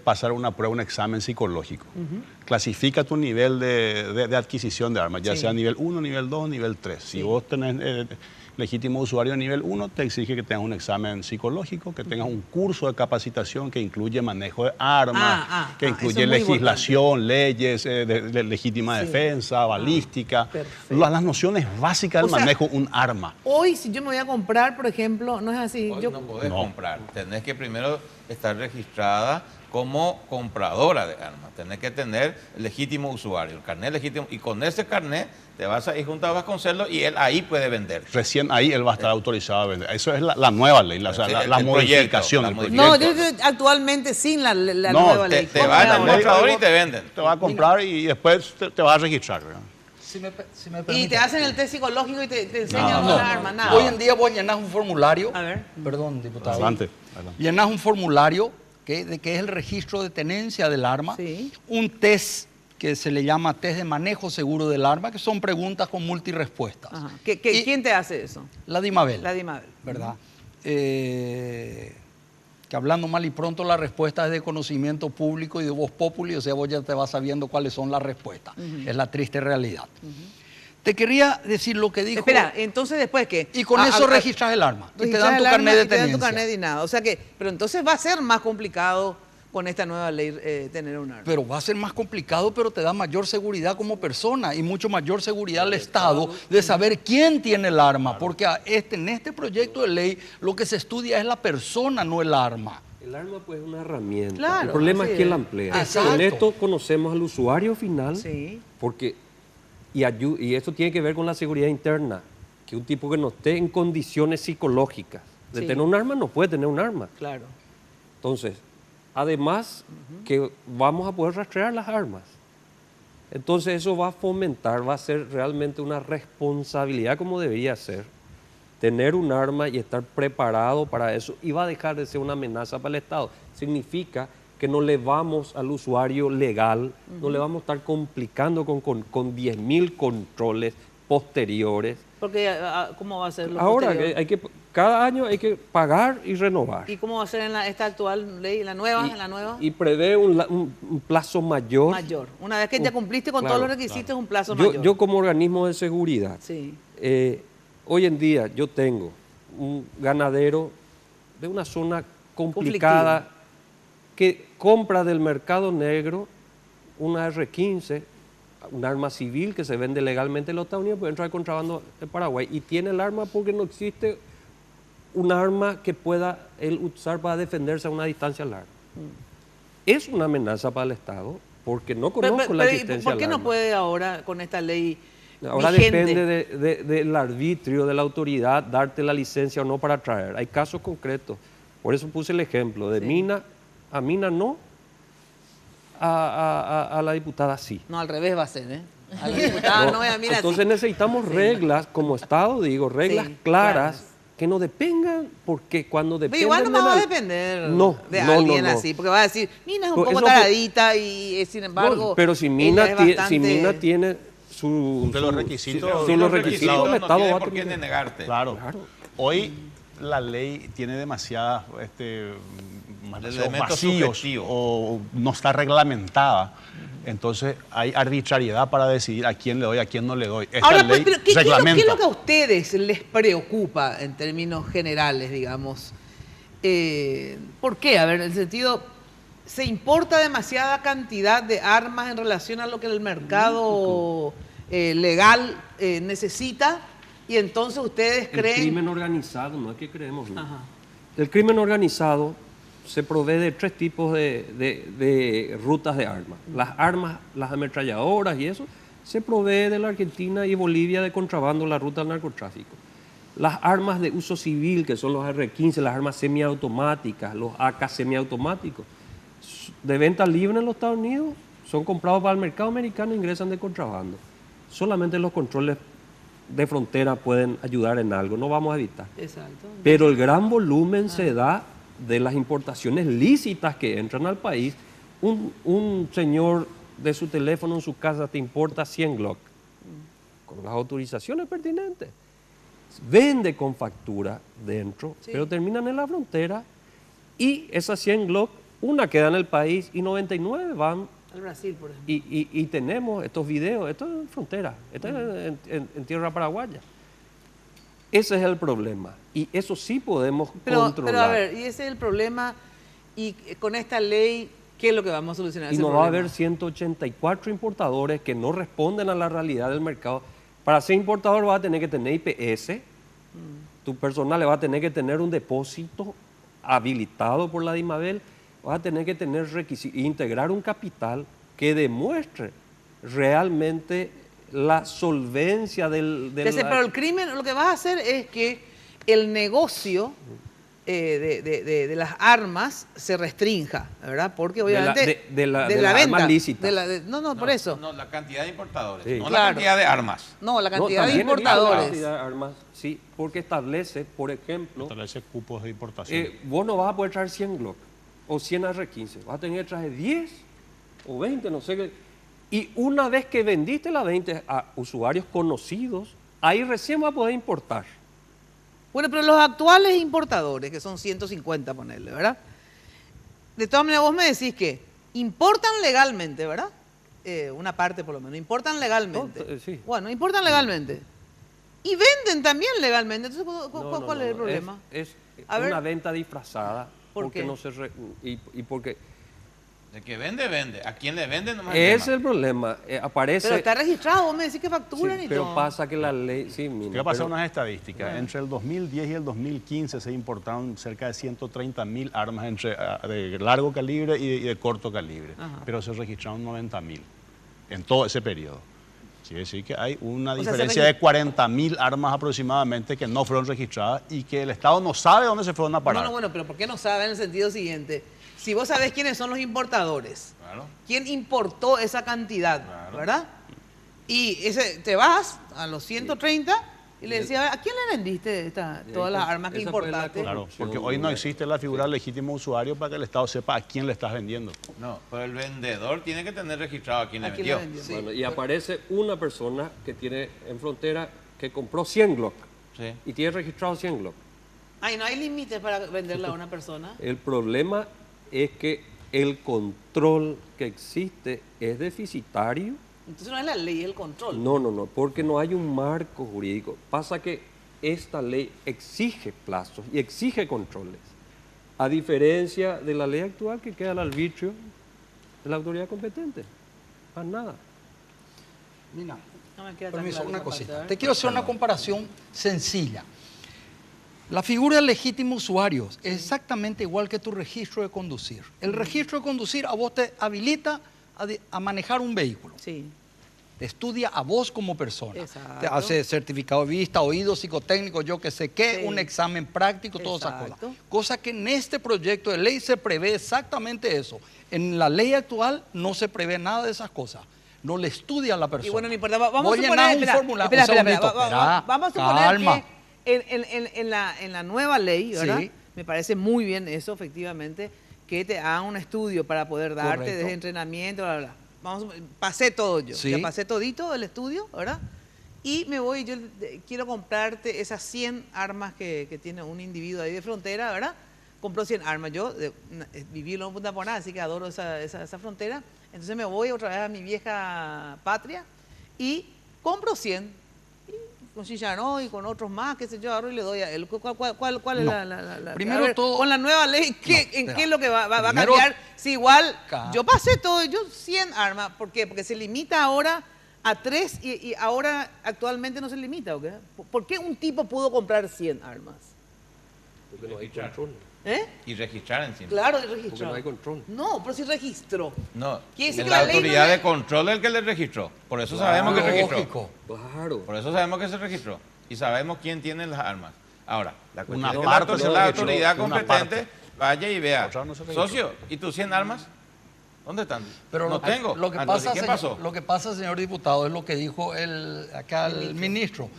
pasar una prueba, un examen psicológico. Clasifica tu nivel de adquisición de armas, ya sea nivel 1, nivel 2, nivel 3. Si vos tenés legítimo usuario nivel 1, te exige que tengas un examen psicológico, que tengas un curso de capacitación que incluye manejo de armas, que incluye legislación, leyes de legítima defensa, balística, las nociones básicas del manejo de un arma. Hoy, si yo me voy a comprar, por ejemplo, no es así. Hoy no podés comprar, tenés que primero estar registrada como compradora de armas. Tenés que tener el legítimo usuario, el carnet legítimo, y con ese carnet te vas a ir junto a Vasconcelos y él ahí puede vender. Recién ahí él va a estar autorizado a vender. Eso es la nueva ley, la modificación del proyecto. No, yo actualmente sin la nueva ley. Te van al comprador y te venden. Te va a comprar y después te vas a registrar. Si me y te hacen el test psicológico y te enseñan las armas, nada. Hoy en día vos llenás un formulario. A ver. Perdón, diputado. Adelante. Llenás un formulario que es el registro de tenencia del arma, un test que se le llama test de manejo seguro del arma, que son preguntas con multirespuestas. ¿Quién te hace eso? La DIMABEL. La DIMABEL. ¿Verdad? Que hablando mal y pronto la respuesta es de conocimiento público y de voz populi, o sea, vos ya te vas sabiendo cuáles son las respuestas. Es la triste realidad. Te quería decir lo que dijo... Espera, entonces después ¿qué? Y con eso registras el arma. Y te dan tu carnet de tenencia. Te dan tu carnet y nada. O sea que, pero entonces va a ser más complicado con esta nueva ley tener un arma. Pero va a ser más complicado, pero te da mayor seguridad como persona y mucho mayor seguridad al Estado de saber quién tiene el arma. Porque en este proyecto de ley lo que se estudia es la persona, no el arma. El arma pues es una herramienta. Claro, el problema es quién la emplea. Con esto conocemos al usuario final, porque... Y esto tiene que ver con la seguridad interna, que un tipo que no esté en condiciones psicológicas de tener un arma no puede tener un arma. Claro. Entonces, además que vamos a poder rastrear las armas. Entonces eso va a fomentar, va a ser realmente una responsabilidad como debería ser tener un arma y estar preparado para eso, y va a dejar de ser una amenaza para el Estado. Significa que no le vamos al usuario legal, no le vamos a estar complicando con 10.000 controles posteriores. Porque, ¿cómo va a ser lo Ahora, posterior? cada año hay que pagar y renovar. ¿Y cómo va a ser en esta actual ley, la nueva? Y prevé un plazo mayor. Mayor. Una vez que ya cumpliste con claro, todos los requisitos, es un plazo mayor. Yo como organismo de seguridad, sí. Hoy en día yo tengo un ganadero de una zona complicada que compra del mercado negro una R15, un arma civil que se vende legalmente en los Estados Unidos, puede entrar de contrabando en Paraguay, y tiene el arma porque no existe un arma que pueda él usar para defenderse a una distancia larga. Es una amenaza para el Estado porque no conozco la existencia ¿por qué del no arma. puede ahora con esta ley Ahora vigente? depende del arbitrio de la autoridad darte la licencia o no para traer. Hay casos concretos. Por eso puse el ejemplo de Mina, a Mina no, a la diputada sí. No, al revés va a ser, ¿eh? A la diputada no, y a Mina entonces sí. necesitamos reglas, como Estado digo, reglas claras, que no dependan, porque cuando dependen... Pero igual no me va a depender de alguien así, porque va a decir, Mina es un poco taradita y sin embargo... pero si Mina, tiene los requisitos, los requisitos del Estado va a por qué negarte. Claro. Hoy la ley tiene demasiados vacíos o no está reglamentada. Entonces hay arbitrariedad para decidir a quién le doy, a quién no le doy. Ahora, ¿qué es lo que a ustedes les preocupa en términos generales, digamos? ¿Por qué? A ver, en el sentido, ¿se importa demasiada cantidad de armas en relación a lo que el mercado legal necesita? Y entonces ustedes creen... El crimen organizado, no es que creemos. ¿No? El crimen organizado se provee de 3 tipos de rutas de armas. Las armas, las ametralladoras y eso, se provee de la Argentina y Bolivia de contrabando, la ruta del narcotráfico. Las armas de uso civil, que son los R15, las armas semiautomáticas, los AK semiautomáticos, de venta libre en los Estados Unidos, son comprados para el mercado americano e ingresan de contrabando. Solamente los controles de frontera pueden ayudar en algo, no vamos a evitar. Exacto. Pero el gran volumen se da de las importaciones lícitas que entran al país. Un señor de su teléfono en su casa te importa 100 Glock, con las autorizaciones pertinentes. Vende con factura dentro, pero terminan en la frontera, y esas 100 Glock, una queda en el país y 99 van al Brasil, por ejemplo. Y tenemos estos videos, esto es en frontera, esto es en tierra paraguaya. Ese es el problema, y eso sí podemos controlar. Pero a ver, y ese es el problema, y con esta ley, ¿qué es lo que vamos a solucionar? Y no va a haber 184 importadores que no responden a la realidad del mercado. Para ser importador vas a tener que tener IPS, tu personal le va a tener que tener un depósito habilitado por la DIMABEL, vas a tener que tener requisitos, integrar un capital que demuestre realmente la solvencia Pero el crimen, lo que vas a hacer es que el negocio de las armas se restrinja, ¿verdad? Porque obviamente de la venta arma lícita. Por eso. No, la cantidad de importadores, Sí. no Claro. la cantidad de armas. No, la cantidad de también importadores. La cantidad de armas, sí, porque establece, por ejemplo, Establece cupos de importación. vos no vas a poder traer 100 Glock o 100 R15, vas a tener que traer 10 o 20, no sé qué. Y una vez que vendiste las 20 a usuarios conocidos, ahí recién vas a poder importar. Bueno, pero los actuales importadores, que son 150, ponerle, ¿verdad? De todas maneras, vos me decís que importan legalmente, ¿verdad? Una parte por lo menos, importan legalmente. Sí. Bueno, importan legalmente. Y venden también legalmente. Entonces, ¿cuál es el problema? Es A ver. una venta disfrazada. ¿Por porque qué? no se y porque De que vende, vende. ¿A quién le vende? No más ese es el problema. Aparece. Pero está registrado, vos me decís que facturan Sí, y pero todo. pasa que la ley. Sí, mira, Te voy a pasar pero- unas estadísticas. Ah. Entre el 2010 y el 2015 se importaron cerca de 130.000 armas de largo calibre y de corto calibre, Ajá. pero se registraron 90.000 en todo ese periodo. Quiere decir que hay una O sea, diferencia de 40.000 armas aproximadamente que no fueron registradas y que el Estado no sabe dónde se fueron a parar. No, bueno, pero ¿por qué no saben en el sentido siguiente? Si vos sabés quiénes son los importadores, Claro. quién importó esa cantidad, Claro. ¿verdad? Y te vas a los 130 Y le decía, ¿a quién le vendiste todas las armas que importaste? Claro, porque hoy no existe la figura del legítimo usuario para que el Estado sepa a quién le estás vendiendo. No, pero el vendedor tiene que tener registrado a quién le vendió. Sí. Bueno, y aparece una persona que tiene en frontera que compró 100 Glock y tiene registrado 100 Glock. Ay, no hay límites para venderla a una persona. El problema es que el control que existe es deficitario. Entonces no es la ley, es el control. No, porque no hay un marco jurídico. Pasa que esta ley exige plazos y exige controles, a diferencia de la ley actual que queda al arbitrio de la autoridad competente. Más nada. Mira, No me queda tan permiso, claro una esa cosita. parte, Te quiero hacer una comparación sencilla. La figura del legítimo usuario es exactamente igual que tu registro de conducir. El registro de conducir a vos te habilita a manejar un vehículo. Sí. Te estudia a vos como persona. Exacto. Te hace certificado de vista, oído psicotécnico, yo que sé qué, Sí. un examen práctico, todas esas Exacto. cosas. Cosa que en este proyecto de ley se prevé exactamente eso. En la ley actual no se prevé nada de esas cosas. No le estudia a la persona. Y bueno, no importa. Vamos Vos a llenás suponer, un espera, formulario. espera, Un segundito, espera, vamos a suponer calma. que en la nueva ley, ¿verdad? Sí. Me parece muy bien eso, efectivamente, que te hagan un estudio para poder darte Correcto. desde entrenamiento, bla, bla, bla. Pasé todo yo, Sí. ya pasé todito el estudio, ¿verdad? Y me voy, yo quiero comprarte esas 100 armas que tiene un individuo ahí de frontera, ¿verdad? Compró 100 armas. Yo viví en Punta Poná, así que adoro esa frontera. Entonces me voy otra vez a mi vieja patria y compro 100. Y con Chicharón y con otros más, qué sé yo, agarro y le doy a él. ¿Cuál es No. la Primero a ver, todo- con la nueva ley, ¿en espera. qué es lo que va a Primero- cambiar? Si igual, Ca- yo pasé todo, yo 100 armas. ¿Por qué? Porque se limita ahora a 3 y ahora actualmente no se limita, ¿o qué? ¿Por qué un tipo pudo comprar 100 armas? Porque no hay control. ¿Eh? Y registrar encima. Claro, el Porque registro. no hay control. No, pero sí registro. No, Quiere decir es que la la ley autoridad no de control el que le registró. Por eso Claro, sabemos que registró. lógico. Claro. Por eso sabemos que se registró. Y sabemos quién tiene las armas. Ahora, la cuestión es que parte la se registró, autoridad una competente parte. vaya y vea. Otra no se registró. Socio, ¿y tus 100 armas? ¿Dónde están? Pero no tengo. Lo que Entonces, pasa, ¿qué señor, pasó? lo que pasa, señor diputado, es lo que dijo el ministro.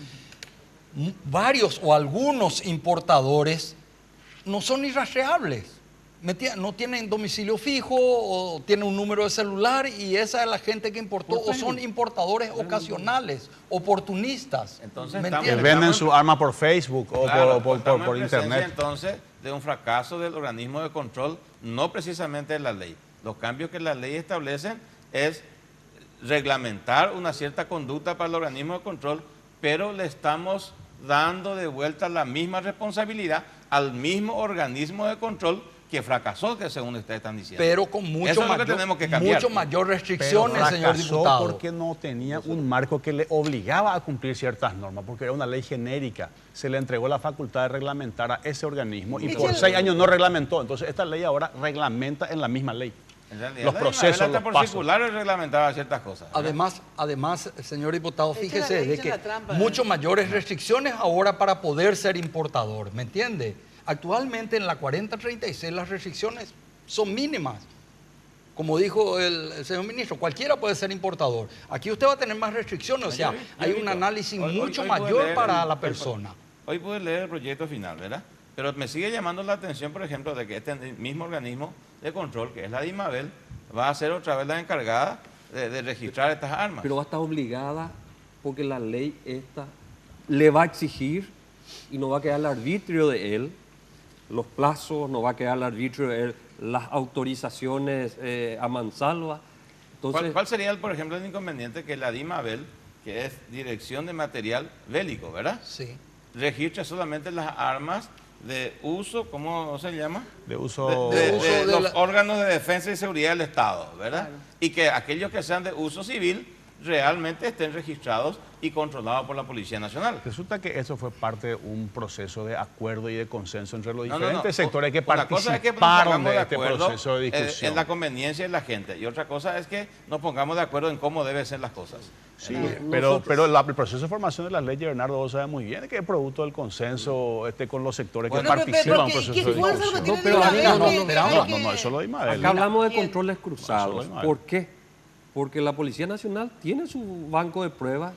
Varios o algunos importadores no son irrastreables. No tienen domicilio fijo o tienen un número de celular y esa es la gente que importó o son importadores ocasionales, oportunistas. Entonces, ¿me estamos- Que entiendes? venden su arma por Facebook o Claro, por estamos en presencia, internet. entonces, de un fracaso del organismo de control, no precisamente de la ley. Los cambios que la ley establece es reglamentar una cierta conducta para el organismo de control, pero le estamos dando de vuelta la misma responsabilidad al mismo organismo de control que fracasó, que según ustedes están diciendo. Pero con Eso mucho es lo que mayor, tenemos que cambiar. mucho mayor Pero restricciones, señor fracasó diputado. porque no tenía un marco que le obligaba a cumplir ciertas normas, porque era una ley genérica. Se le entregó la facultad de reglamentar a ese organismo y por Michelle. 6 años no reglamentó. Entonces esta ley ahora reglamenta en la misma ley. En realidad, Los la procesos, hasta los por pasos. circulares reglamentaba ciertas cosas. ¿verdad? Además, señor diputado, Echa fíjese de echa que la trampa, mucho mayores restricciones ahora para poder ser importador, ¿me entiende? Actualmente en la 4036 las restricciones son mínimas. Como dijo el señor ministro, cualquiera puede ser importador. Aquí usted va a tener más restricciones, o sea, hay un análisis mucho Hoy pude mayor leer para el- la persona. Hoy pude leer el proyecto final, ¿verdad? Pero me sigue llamando la atención, por ejemplo, de que este mismo organismo de control, que es la DIMABEL, va a ser otra vez la encargada de registrar estas armas. Pero va a estar obligada porque la ley esta le va a exigir y no va a quedar al arbitrio de él. Los plazos, no va a quedar al arbitrio de él. Las autorizaciones a mansalva. Entonces, ¿Cuál sería, por ejemplo, el inconveniente que la DIMABEL, que es Dirección de Material Bélico, ¿verdad? Sí. Registra solamente las armas de uso, ¿cómo se llama? De uso... de uso de los la- órganos de defensa y seguridad del Estado, ¿verdad? Y que aquellos que sean de uso civil realmente estén registrados y controlados por la Policía Nacional. Resulta que eso fue parte de un proceso de acuerdo y de consenso entre los No, no, diferentes no. sectores que Una cosa es que nos participaron pongamos de de este acuerdo proceso de discusión. en la conveniencia de la gente y otra cosa es que nos pongamos de acuerdo en cómo deben ser las cosas. Sí, pero el proceso de formación de las leyes, Bernardo, vos sabes muy bien que es producto del consenso con los sectores que Bueno, participan en un ¿qué proceso de fuerza lo que discusión. tiene DIMABEL? No, eso lo de Dimabel. acá hablamos de controles cruzados. Eso lo dimos. ¿Por qué? Porque la Policía Nacional tiene su banco de pruebas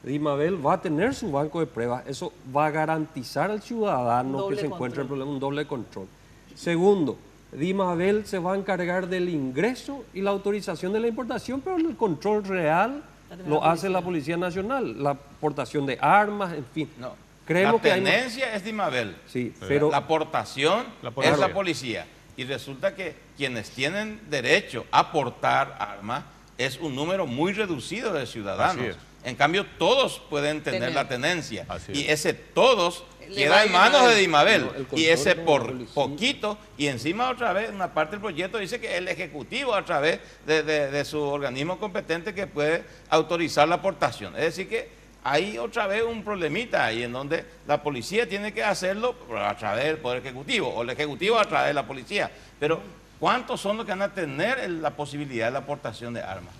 DIMABEL va a tener su banco de pruebas. Eso va a garantizar al ciudadano que se encuentra en problema, un doble control. Segundo, DIMABEL se va a encargar del ingreso y la autorización de la importación, pero el control real lo hace la Policía Nacional, la aportación de armas, en fin. No. Creemos La tenencia es DIMABEL, sí, pero la aportación es la policía. Y resulta que quienes tienen derecho a aportar armas es un número muy reducido de ciudadanos. En cambio, todos pueden tener la tenencia. Y ese todos queda en manos de DIMABEL. Y ese por poquito, y encima otra vez, una parte del proyecto dice que el Ejecutivo a través de su organismo competente que puede autorizar la aportación. Es decir que hay otra vez un problemita ahí en donde la policía tiene que hacerlo a través del Poder Ejecutivo o el Ejecutivo a través de la policía. Pero ¿cuántos son los que van a tener la posibilidad de la aportación de armas?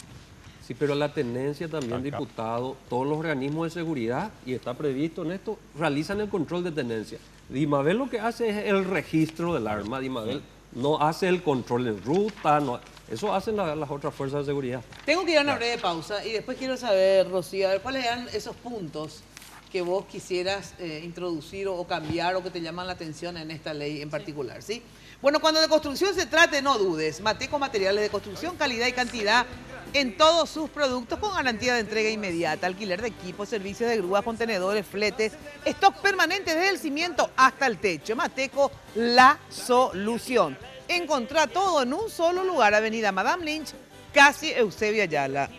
Sí, pero la tenencia también, diputado, todos los organismos de seguridad, y está previsto en esto, realizan el control de tenencia. DIMABEL lo que hace es el registro del arma, DIMABEL no hace el control en ruta, eso hacen las otras fuerzas de seguridad. Tengo que ir a una breve pausa y después quiero saber, Rocío, a ver, ¿cuáles eran esos puntos que vos quisieras introducir o cambiar o que te llaman la atención en esta ley en particular, ¿sí? Bueno, cuando de construcción se trate, no dudes. Mateco Materiales de Construcción, calidad y cantidad en todos sus productos con garantía de entrega inmediata, alquiler de equipos, servicios de grúas, contenedores, fletes, stock permanente desde el cimiento hasta el techo. Mateco, la solución. Encontrá todo en un solo lugar, Avenida Madame Lynch, casi Eusebio Ayala.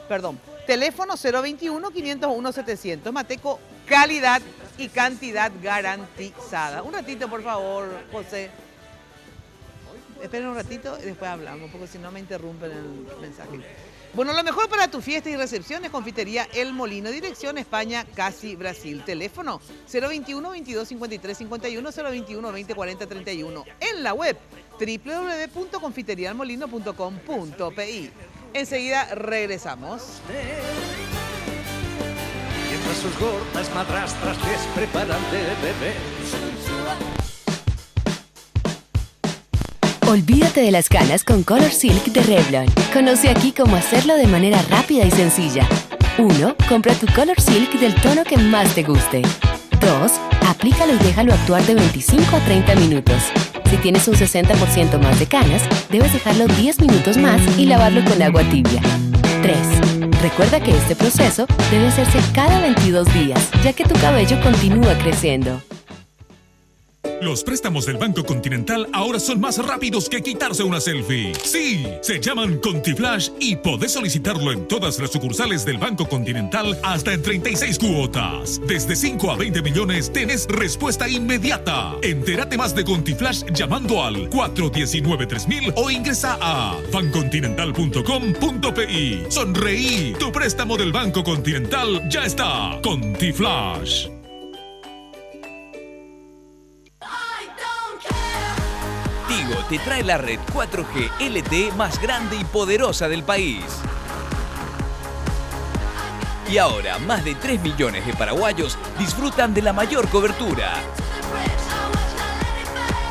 Perdón, teléfono 021-501-700. Mateco, calidad y cantidad garantizada. Un ratito, por favor, José. Esperen un ratito y después hablamos, porque si no me interrumpen el mensaje. Bueno, lo mejor para tu fiesta y recepción es Confitería El Molino, dirección España, casi Brasil. Teléfono 021-22-53-51, 021-20-40-31. En la web www.confiterialmolino.com.pi. Enseguida regresamos. Mientras sus gordas madrastras les preparan de beber. Olvídate de las canas con Color Silk de Revlon. Conoce aquí cómo hacerlo de manera rápida y sencilla. 1. Compra tu Color Silk del tono que más te guste. 2. Aplícalo y déjalo actuar de 25 a 30 minutos. Si tienes un 60% más de canas, debes dejarlo 10 minutos más y lavarlo con agua tibia. 3. Recuerda que este proceso debe hacerse cada 22 días, ya que tu cabello continúa creciendo. Los préstamos del Banco Continental ahora son más rápidos que quitarse una selfie. Sí, se llaman ContiFlash y podés solicitarlo en todas las sucursales del Banco Continental hasta en 36 cuotas. Desde 5 a 20 millones tenés respuesta inmediata. Entérate más de ContiFlash llamando al 419-3000 o ingresa a bancontinental.com.pi. Sonreí, tu préstamo del Banco Continental ya está. ContiFlash. Tigo te trae la red 4G LTE más grande y poderosa del país. Y ahora, más de 3 millones de paraguayos disfrutan de la mayor cobertura.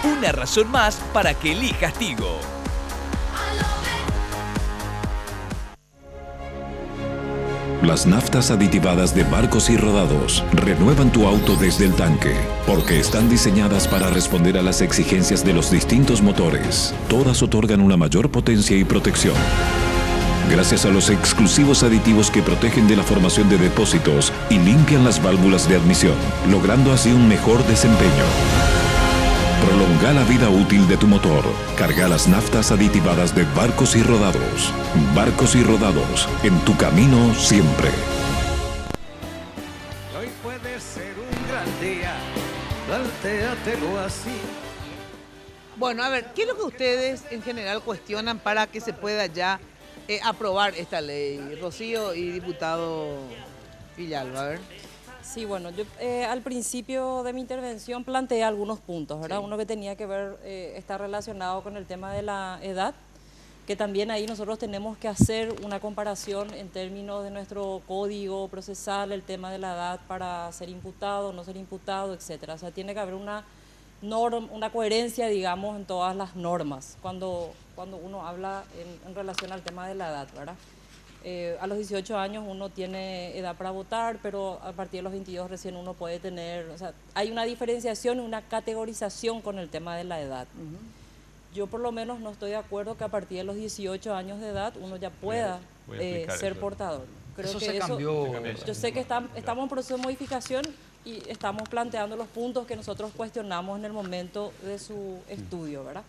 Una razón más para que elijas Tigo. Las naftas aditivadas de Barcos y Rodados renuevan tu auto desde el tanque, porque están diseñadas para responder a las exigencias de los distintos motores. Todas otorgan una mayor potencia y protección. Gracias a los exclusivos aditivos que protegen de la formación de depósitos y limpian las válvulas de admisión, logrando así un mejor desempeño. Prolonga la vida útil de tu motor. Carga las naftas aditivadas de Barcos y Rodados. Barcos y Rodados, en tu camino siempre. Hoy puede ser un gran día, plantéatelo así. Bueno, a ver, ¿qué es lo que ustedes en general cuestionan para que se pueda ya aprobar esta ley? Rocío y diputado Villalba, a ver. Sí, bueno, yo al principio de mi intervención planteé algunos puntos, ¿verdad? Sí. Uno que tenía que ver, está relacionado con el tema de la edad, que también ahí nosotros tenemos que hacer una comparación en términos de nuestro código procesal, el tema de la edad para ser imputado, no ser imputado, etcétera. O sea, tiene que haber una coherencia, digamos, en todas las normas, cuando uno habla en relación al tema de la edad, ¿verdad? A los 18 años uno tiene edad para votar, pero a partir de los 22 recién uno puede tener, o sea, hay una diferenciación y una categorización con el tema de la edad. Yo por lo menos no estoy de acuerdo que a partir de los 18 años de edad uno ya pueda ser portador. Creo eso que se cambió. Yo sé que estamos en proceso de modificación y estamos planteando los puntos que nosotros cuestionamos en el momento de su estudio, ¿verdad?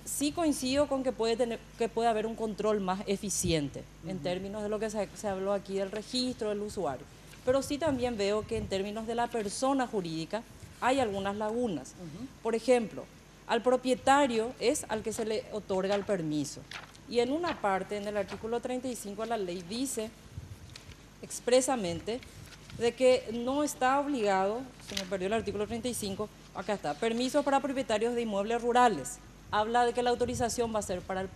Sí coincido con que puede haber un control más eficiente en términos de lo que se habló aquí del registro del usuario. Pero sí también veo que en términos de la persona jurídica hay algunas lagunas. Por ejemplo, al propietario es al que se le otorga el permiso. Y en una parte, en el artículo 35 de la ley, dice expresamente de que no está obligado, se me perdió el artículo 35, acá está, permisos para propietarios de inmuebles rurales. Habla de que la autorización va a ser para el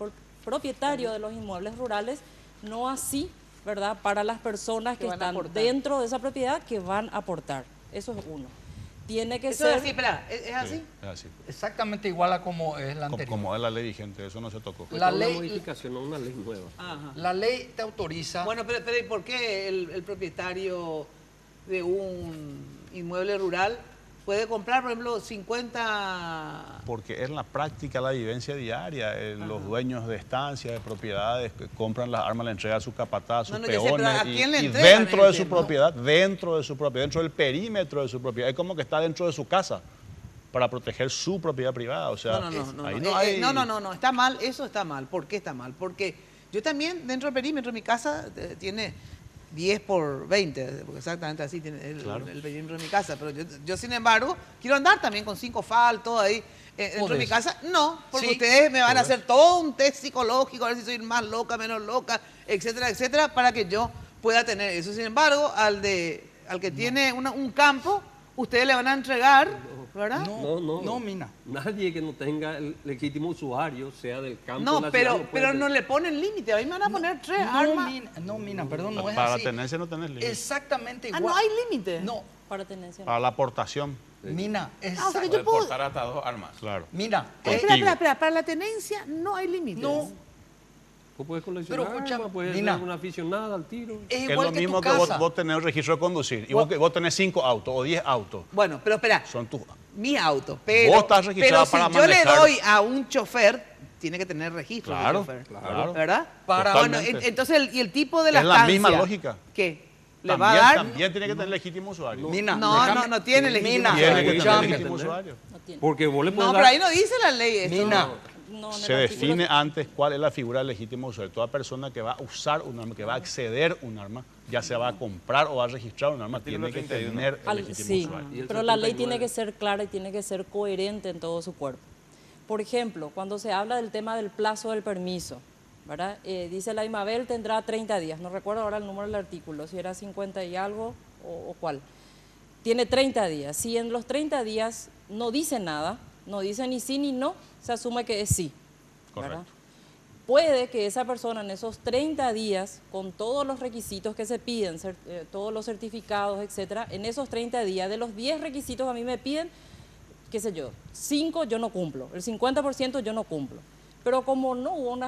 propietario de los inmuebles rurales, no así, ¿verdad?, para las personas que están dentro de esa propiedad que van a aportar. Eso es uno. Tiene que ser... Es así, espera, ¿es así? Sí, es así. Exactamente igual a como es la anterior. Como es la ley vigente, eso no se tocó. La ley, una modificación, no una ley nueva. Ajá. La ley te autoriza... Bueno, pero ¿y por qué el propietario de un inmueble rural puede comprar, por ejemplo, 50... Porque es la práctica, la vivencia diaria. Los dueños de estancias, de propiedades, que compran las armas, le entregan a su capataz, a sus peones. ¿A quién le y entregan? dentro de su propiedad, dentro del perímetro de su propiedad. Es como que está dentro de su casa para proteger su propiedad privada. O sea, no, está mal, eso está mal. ¿Por qué está mal? Porque yo también, dentro del perímetro, mi casa tiene 10 por 20, porque exactamente así tiene el perímetro de mi casa. Pero yo, sin embargo, quiero andar también con 5 FAL, todo ahí. Dentro de mi casa, no, porque ustedes me van a hacer todo un test psicológico, a ver si soy más loca, menos loca, etcétera, etcétera, para que yo pueda tener eso. Sin embargo, al que tiene un campo, ustedes le van a entregar, ¿verdad? No, Mina. Nadie que no tenga el legítimo usuario, sea del campo. No, pero no le ponen límite. A mí me van a poner 3 armas. Mina, perdón, no es para así. Para la tenencia no tenés límite. Exactamente igual. No hay límite. No. Para tenencia. Para la aportación. Mina, o sea que yo puedo portar hasta 2 armas. Claro. Mina. Espera, para la tenencia no hay límite. No. Vos puedes coleccionar, puedes ser una aficionada al tiro. Es lo mismo que vos tenés un registro de conducir y vos tenés 5 autos o 10 autos. Bueno, pero espera. Son tus... Mis autos, pero... Vos estás registrado para manejar. Pero si yo le doy a un chofer, tiene que tener registro de chofer. Claro. ¿Verdad? Bueno, entonces, ¿y el tipo de la estancia? Es la misma lógica. ¿Qué? ¿Le va a dar? También tiene que tener legítimo usuario. Mina, no tiene legítimo usuario. usuario. Tiene que tener legítimo usuario. Porque vos le puedes pero ahí no dice la ley eso. Mina. Se define antes cuál es la figura del legítimo usuario. Toda persona que va a usar un arma, que va a acceder a un arma, ya sea va a comprar o va a registrar un arma, tiene que tener el legítimo usuario. Pero la ley tiene que ser clara y tiene que ser coherente en todo su cuerpo. Por ejemplo, cuando se habla del tema del plazo del permiso, ¿verdad? Dice la IMABEL tendrá 30 días, no recuerdo ahora el número del artículo, si era 50 y algo o cuál. Tiene 30 días. Si en los 30 días no dice nada, no dice ni sí ni no, se asume que es sí. Correcto. ¿Verdad? Puede que esa persona en esos 30 días, con todos los requisitos que se piden, todos los certificados, etcétera, en esos 30 días, de los 10 requisitos que a mí me piden, qué sé yo, 5 yo no cumplo, el 50% yo no cumplo. Pero como no hubo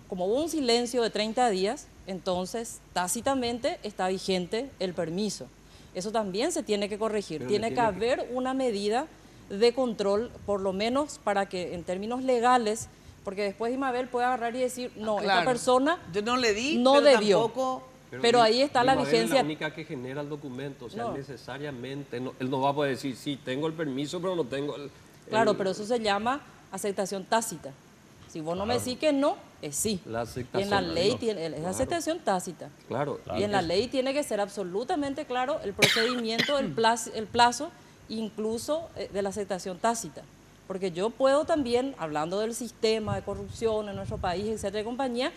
como hubo un silencio de 30 días, entonces tácitamente está vigente el permiso. Eso también se tiene que corregir. Tiene que haber una medida de control, por lo menos para que en términos legales, porque después IMABEL puede agarrar y decir, no, esta persona yo no le di, no pero debió. Tampoco... Pero ahí está la vigencia. Es la única que genera el documento, o sea, necesariamente, él no va a poder decir, sí, tengo el permiso, pero no tengo el... Claro, pero eso se llama aceptación tácita. Si vos no me decís que no, es sí. La aceptación, y en la ley es aceptación tácita. Claro. Y en la ley tiene que ser absolutamente claro el procedimiento, el plazo, incluso de la aceptación tácita. Porque yo puedo también, hablando del sistema de corrupción en nuestro país, etcétera, y compañía,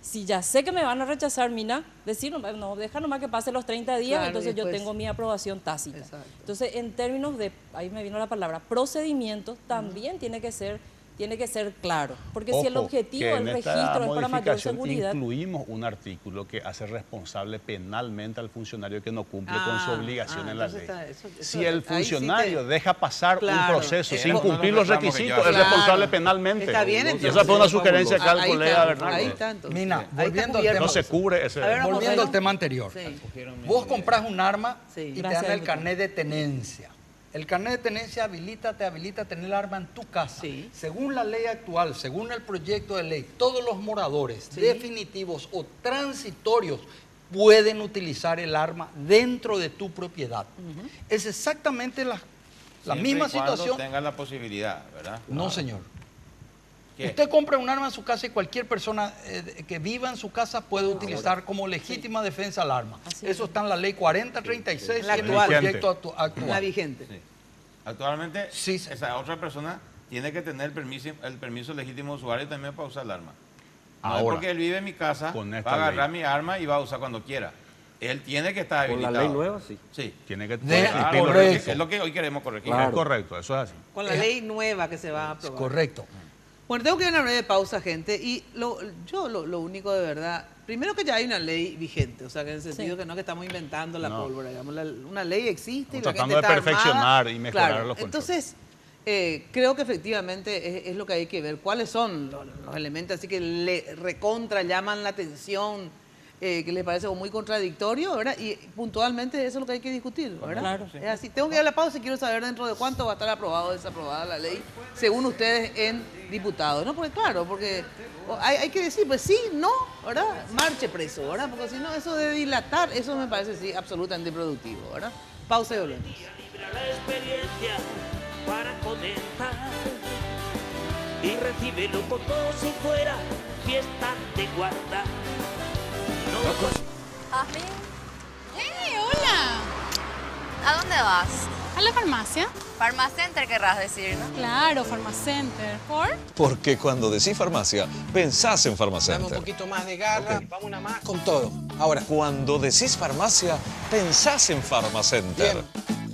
si ya sé que me van a rechazar, Mina, decir, no, deja nomás que pase los 30 días, claro, entonces yo tengo mi aprobación tácita. Exacto. Entonces, en términos de, ahí me vino la palabra, procedimientos, también tiene que ser tiene que ser claro. Porque Ojo, si el objetivo que del en esta registro es para mayor modificación seguridad... incluimos un artículo que hace responsable penalmente al funcionario que no cumple con su obligación en la ley. Si el funcionario deja pasar un proceso sin cumplir los requisitos, es responsable penalmente. Está bien, y esa fue una sugerencia acá al colega Bernardo. Ahí está, entonces. Mina, volviendo al tema, no se cubre ese. Volviendo al tema anterior. Vos comprás un arma y te Gracias, dan el diputado. carnet de tenencia. El carnet de tenencia te habilita a tener el arma en tu casa. Según la ley actual, según el proyecto de ley, todos los moradores definitivos o transitorios pueden utilizar el arma dentro de tu propiedad. Es exactamente la misma situación. Tenga la posibilidad, ¿verdad? No, señor. Usted compra un arma en su casa y cualquier persona que viva en su casa puede utilizar como legítima defensa el arma. Eso está en la ley 4036 y en el proyecto actual. La vigente. Sí. Actualmente, esa otra persona tiene que tener el permiso legítimo de usuario también para usar el arma. No es porque él vive en mi casa, va a agarrar mi arma y va a usar cuando quiera. Él tiene que estar habilitado. Con la ley nueva, sí. Sí. Tiene que es lo que hoy queremos corregir. Claro. Es correcto, eso es así. Con la ley nueva que se va a aprobar. Correcto. Bueno, tengo que ir a una breve pausa, gente, y lo único de verdad, primero que ya hay una ley vigente, o sea, que en el sentido que no es que estamos inventando la pólvora, digamos, una ley existe y la gente está perfeccionar y mejorar los controles. Entonces, creo que efectivamente es lo que hay que ver, cuáles son los elementos así que le recontra llaman la atención, que les parece muy contradictorio, ¿verdad? Y puntualmente eso es lo que hay que discutir, ¿verdad? Claro, sí. Es así. Tengo que ir a la pausa y quiero saber dentro de cuánto va a estar aprobado o desaprobada la ley, según ustedes en diputados, ¿no? Porque claro, porque hay que decir, pues sí, no, ¿verdad? Marche preso, ¿verdad? Porque si no, eso de dilatar, eso me parece sí absolutamente productivo, ¿verdad? Pausa y volvemos. La experiencia para comentar y recíbelo como si fuera fiesta de guarda. Jasmine, ¡Hey, hola! ¿a dónde vas? ¿A la farmacia? Farmacenter querrás decir, ¿no? Claro, Farmacenter. ¿Por? Porque cuando decís farmacia, pensás en Dame un Farmacenter. poquito más de garra, vamos una más con todo. Ahora. Cuando decís farmacia, pensás en Farmacenter. Bien,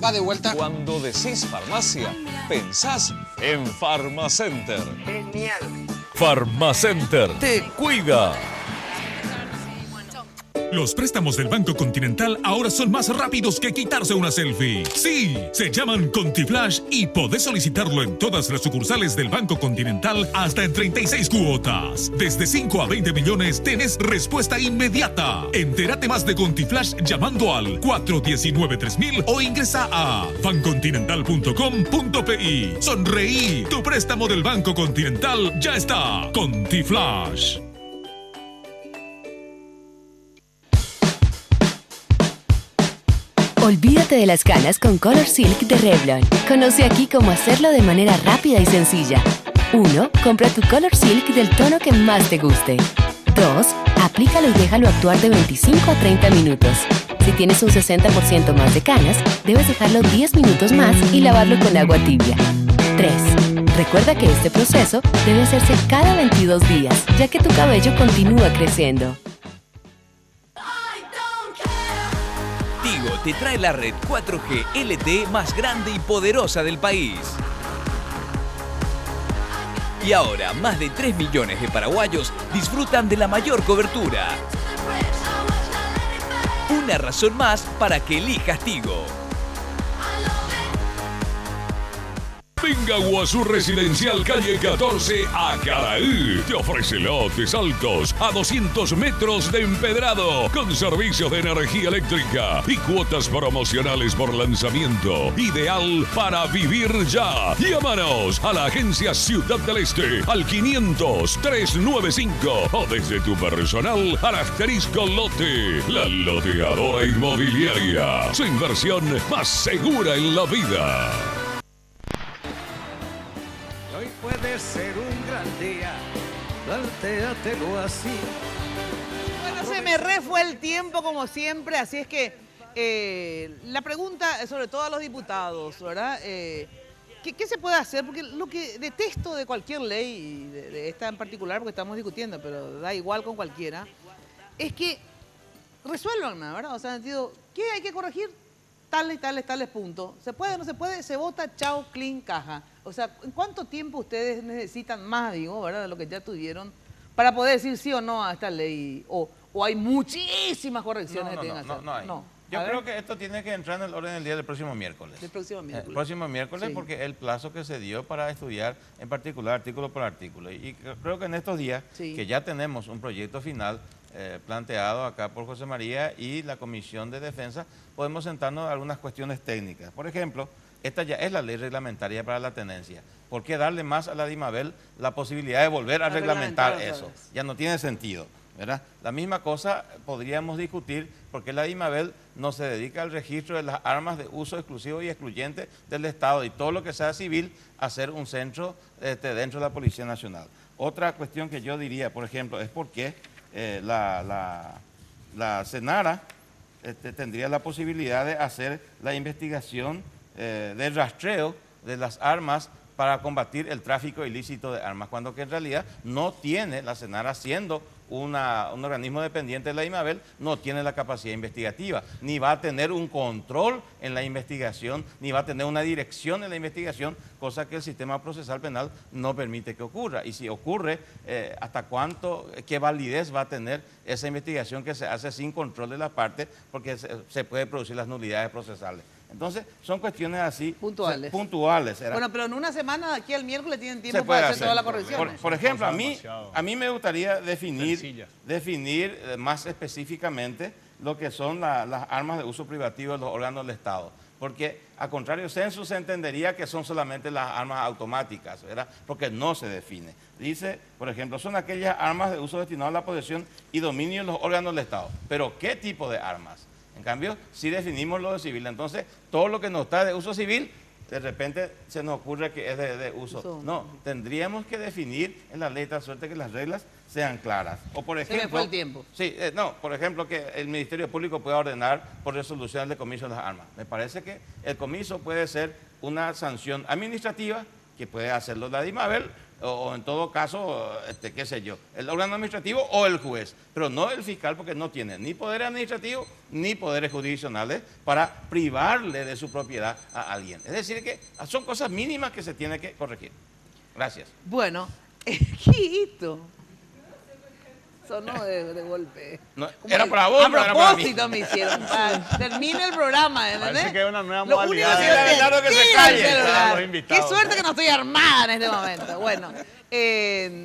va de vuelta. Cuando decís farmacia, pensás en Farmacenter. Genial. Farmacenter te cuida. Los préstamos del Banco Continental ahora son más rápidos que quitarse una selfie. Sí, se llaman ContiFlash y podés solicitarlo en todas las sucursales del Banco Continental hasta en 36 cuotas. Desde 5 a 20 millones tenés respuesta inmediata. Entérate más de ContiFlash llamando al 419-3000 o ingresa a bancontinental.com.pi. Sonreí, tu préstamo del Banco Continental ya está. ContiFlash. Olvídate de las canas con Color Silk de Revlon. Conoce aquí cómo hacerlo de manera rápida y sencilla. 1. Compra tu Color Silk del tono que más te guste. 2. Aplícalo y déjalo actuar de 25 a 30 minutos. Si tienes un 60% más de canas, debes dejarlo 10 minutos más y lavarlo con agua tibia. 3. Recuerda que este proceso debe hacerse cada 22 días, ya que tu cabello continúa creciendo. Tigo te trae la red 4G LTE más grande y poderosa del país. Y ahora, más de 3 millones de paraguayos disfrutan de la mayor cobertura. Una razón más para que elijas Tigo. Venga Guazú Residencial Calle 14 a Caraí. Te ofrece lotes altos a 200 metros de empedrado con servicios de energía eléctrica y cuotas promocionales por lanzamiento. Ideal para vivir ya. Llámanos a la agencia Ciudad del Este al 500-395 o desde tu personal al asterisco lote. La loteadora inmobiliaria. Su inversión más segura en la vida. Puede ser un gran día, plantéatelo así. Bueno, se me refue el tiempo como siempre, así es que la pregunta, sobre todo a los diputados, ¿verdad? ¿Qué se puede hacer? Porque lo que detesto de cualquier ley, de esta en particular, porque estamos discutiendo, pero da igual con cualquiera, es que resuelvan, ¿verdad? O sea, en el sentido, ¿qué hay que corregir? tales puntos. ¿Se puede, no se puede? Se vota, chao, clean, caja. O sea, ¿en cuánto tiempo ustedes necesitan más, digo, ¿verdad? De lo que ya tuvieron para poder decir sí o no a esta ley? ¿O hay muchísimas correcciones que tienen que hacer? No hay. Yo creo que esto tiene que entrar en el orden del día del próximo miércoles. El próximo miércoles. El próximo miércoles, sí. Porque el plazo que se dio para estudiar en particular artículo por artículo. Y creo que en estos días, sí, que ya tenemos un proyecto final planteado acá por José María y la Comisión de Defensa, podemos sentarnos a algunas cuestiones técnicas. Por ejemplo, esta ya es la ley reglamentaria para la tenencia. ¿Por qué darle más a la DIMABEL la posibilidad de volver a reglamentar eso? Ya no tiene sentido, ¿verdad? La misma cosa podríamos discutir porque la DIMABEL no se dedica al registro de las armas de uso exclusivo y excluyente del Estado y todo lo que sea civil a ser un centro dentro de la Policía Nacional. Otra cuestión que yo diría, por ejemplo, es por qué la Senara tendría la posibilidad de hacer la investigación de rastreo de las armas para combatir el tráfico ilícito de armas, cuando que en realidad no tiene, la Senara siendo un organismo dependiente de la DIMABEL, no tiene la capacidad investigativa, ni va a tener un control en la investigación, ni va a tener una dirección en la investigación, cosa que el sistema procesal penal no permite que ocurra. Y si ocurre, ¿hasta cuánto, qué validez va a tener esa investigación que se hace sin control de la parte, porque se puede producir las nulidades procesales? Entonces, son cuestiones así puntuales. Bueno, pero en una semana, de aquí al miércoles, tienen tiempo para hacer todas las correcciones. Por ejemplo, a mí me gustaría definir más específicamente lo que son las armas de uso privativo de los órganos del Estado. Porque, a contrario, censo se entendería que son solamente las armas automáticas, ¿verdad? Porque no se define. Dice, por ejemplo, son aquellas armas de uso destinado a la posesión y dominio de los órganos del Estado. Pero, ¿qué tipo de armas? En cambio, si definimos lo de civil, entonces todo lo que no está de uso civil, de repente se nos ocurre que es de uso. No, tendríamos que definir en la ley de tal suerte que las reglas sean claras. O por ejemplo, se me fue el tiempo. Sí, por ejemplo, que el Ministerio Público pueda ordenar por resolución el decomiso de las armas. Me parece que el comiso puede ser una sanción administrativa que puede hacerlo la DIMABEL, o en todo caso, qué sé yo, el órgano administrativo o el juez, pero no el fiscal, porque no tiene ni poderes administrativos ni poderes jurisdiccionales para privarle de su propiedad a alguien. Es decir, que son cosas mínimas que se tienen que corregir. Gracias. Bueno, Quito. Sonó de golpe. No, era para vos, a propósito me hicieron. Termina el programa, ¿entendés? Parece que es una nueva Lo modalidad. único que se calle. Qué suerte que no estoy armada en este momento. Bueno,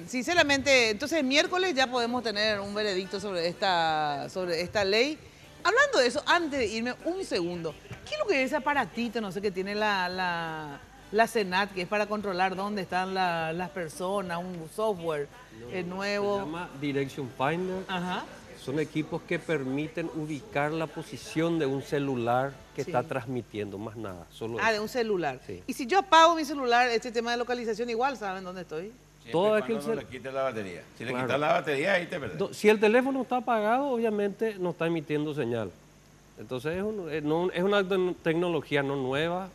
sinceramente, entonces el miércoles ya podemos tener un veredicto sobre esta ley. Hablando de eso, antes de irme, un segundo. ¿Qué es lo que es ese aparatito, no sé, que tiene la Senat, que es para controlar dónde están las personas, un software nuevo? Se llama Direction Finder. Ajá. Son equipos que permiten ubicar la posición de un celular que está transmitiendo, más nada. Solo de un celular. Sí. Y si yo apago mi celular, este tema de localización igual, ¿saben dónde estoy? Todo es que no le quite la batería. Si le quitas la batería, ahí te perdés. Si el teléfono está apagado, obviamente no está emitiendo señal. Entonces es una tecnología no nueva,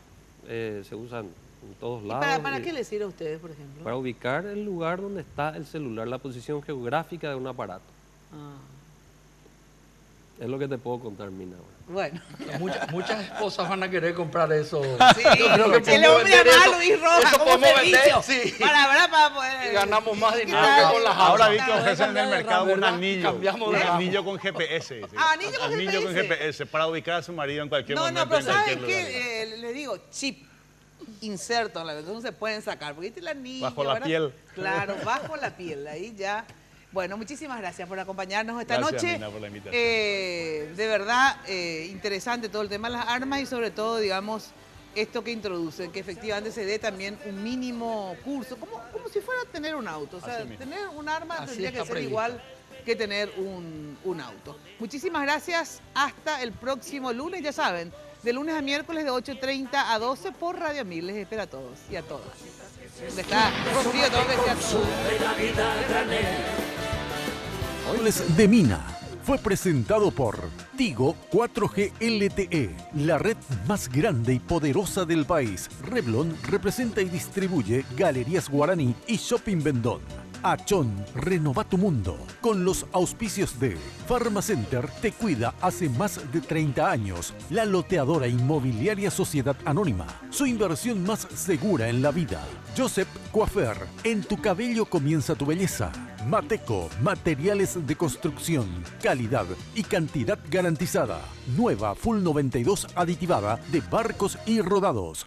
se usa en todos lados. ¿Para qué les sirve a ustedes, por ejemplo? Para ubicar el lugar donde está el celular, la posición geográfica de un aparato. Es lo que te puedo contar, Mina. Bueno. Muchas esposas van a querer comprar eso. Sí, yo creo que le voy a llamar a Luis Rojas como servicio. Sí. Para poder... Y ganamos más dinero que con las Ahora vi que ofrecen en el mercado un anillo. Cambiamos Un anillo con GPS. Anillo con GPS para ubicar a su marido en cualquier momento. No, pero ¿saben qué? Les digo, chip. Inserto, no se pueden sacar, porque este es el anillo. Bajo la piel. Claro, bajo la piel, ahí ya. Bueno, muchísimas gracias por acompañarnos esta noche. Mina, por la invitación. De verdad, interesante todo el tema de las armas y sobre todo, digamos, esto que introducen, que efectivamente se dé también un mínimo curso, como si fuera tener un auto. O sea, tener un arma tendría que ser igual que tener un auto. Muchísimas gracias. Hasta el próximo lunes, ya saben. De lunes a miércoles de 8:30 a 12 por Radio 1000. Les espero a todos y a todas. ¿Dónde está? Rocío, todo que sea todo. Cables de Mina fue presentado por Tigo 4G LTE, la red más grande y poderosa del país. Revlon representa y distribuye Galerías Guaraní y Shopping Vendón. Achón, renova tu mundo. Con los auspicios de Pharmacenter te cuida hace más de 30 años. La loteadora inmobiliaria Sociedad Anónima. Su inversión más segura en la vida. Joseph Coiffeur. En tu cabello comienza tu belleza. Mateco, materiales de construcción, calidad y cantidad garantizada. Nueva Full 92 aditivada de Barcos y Rodados.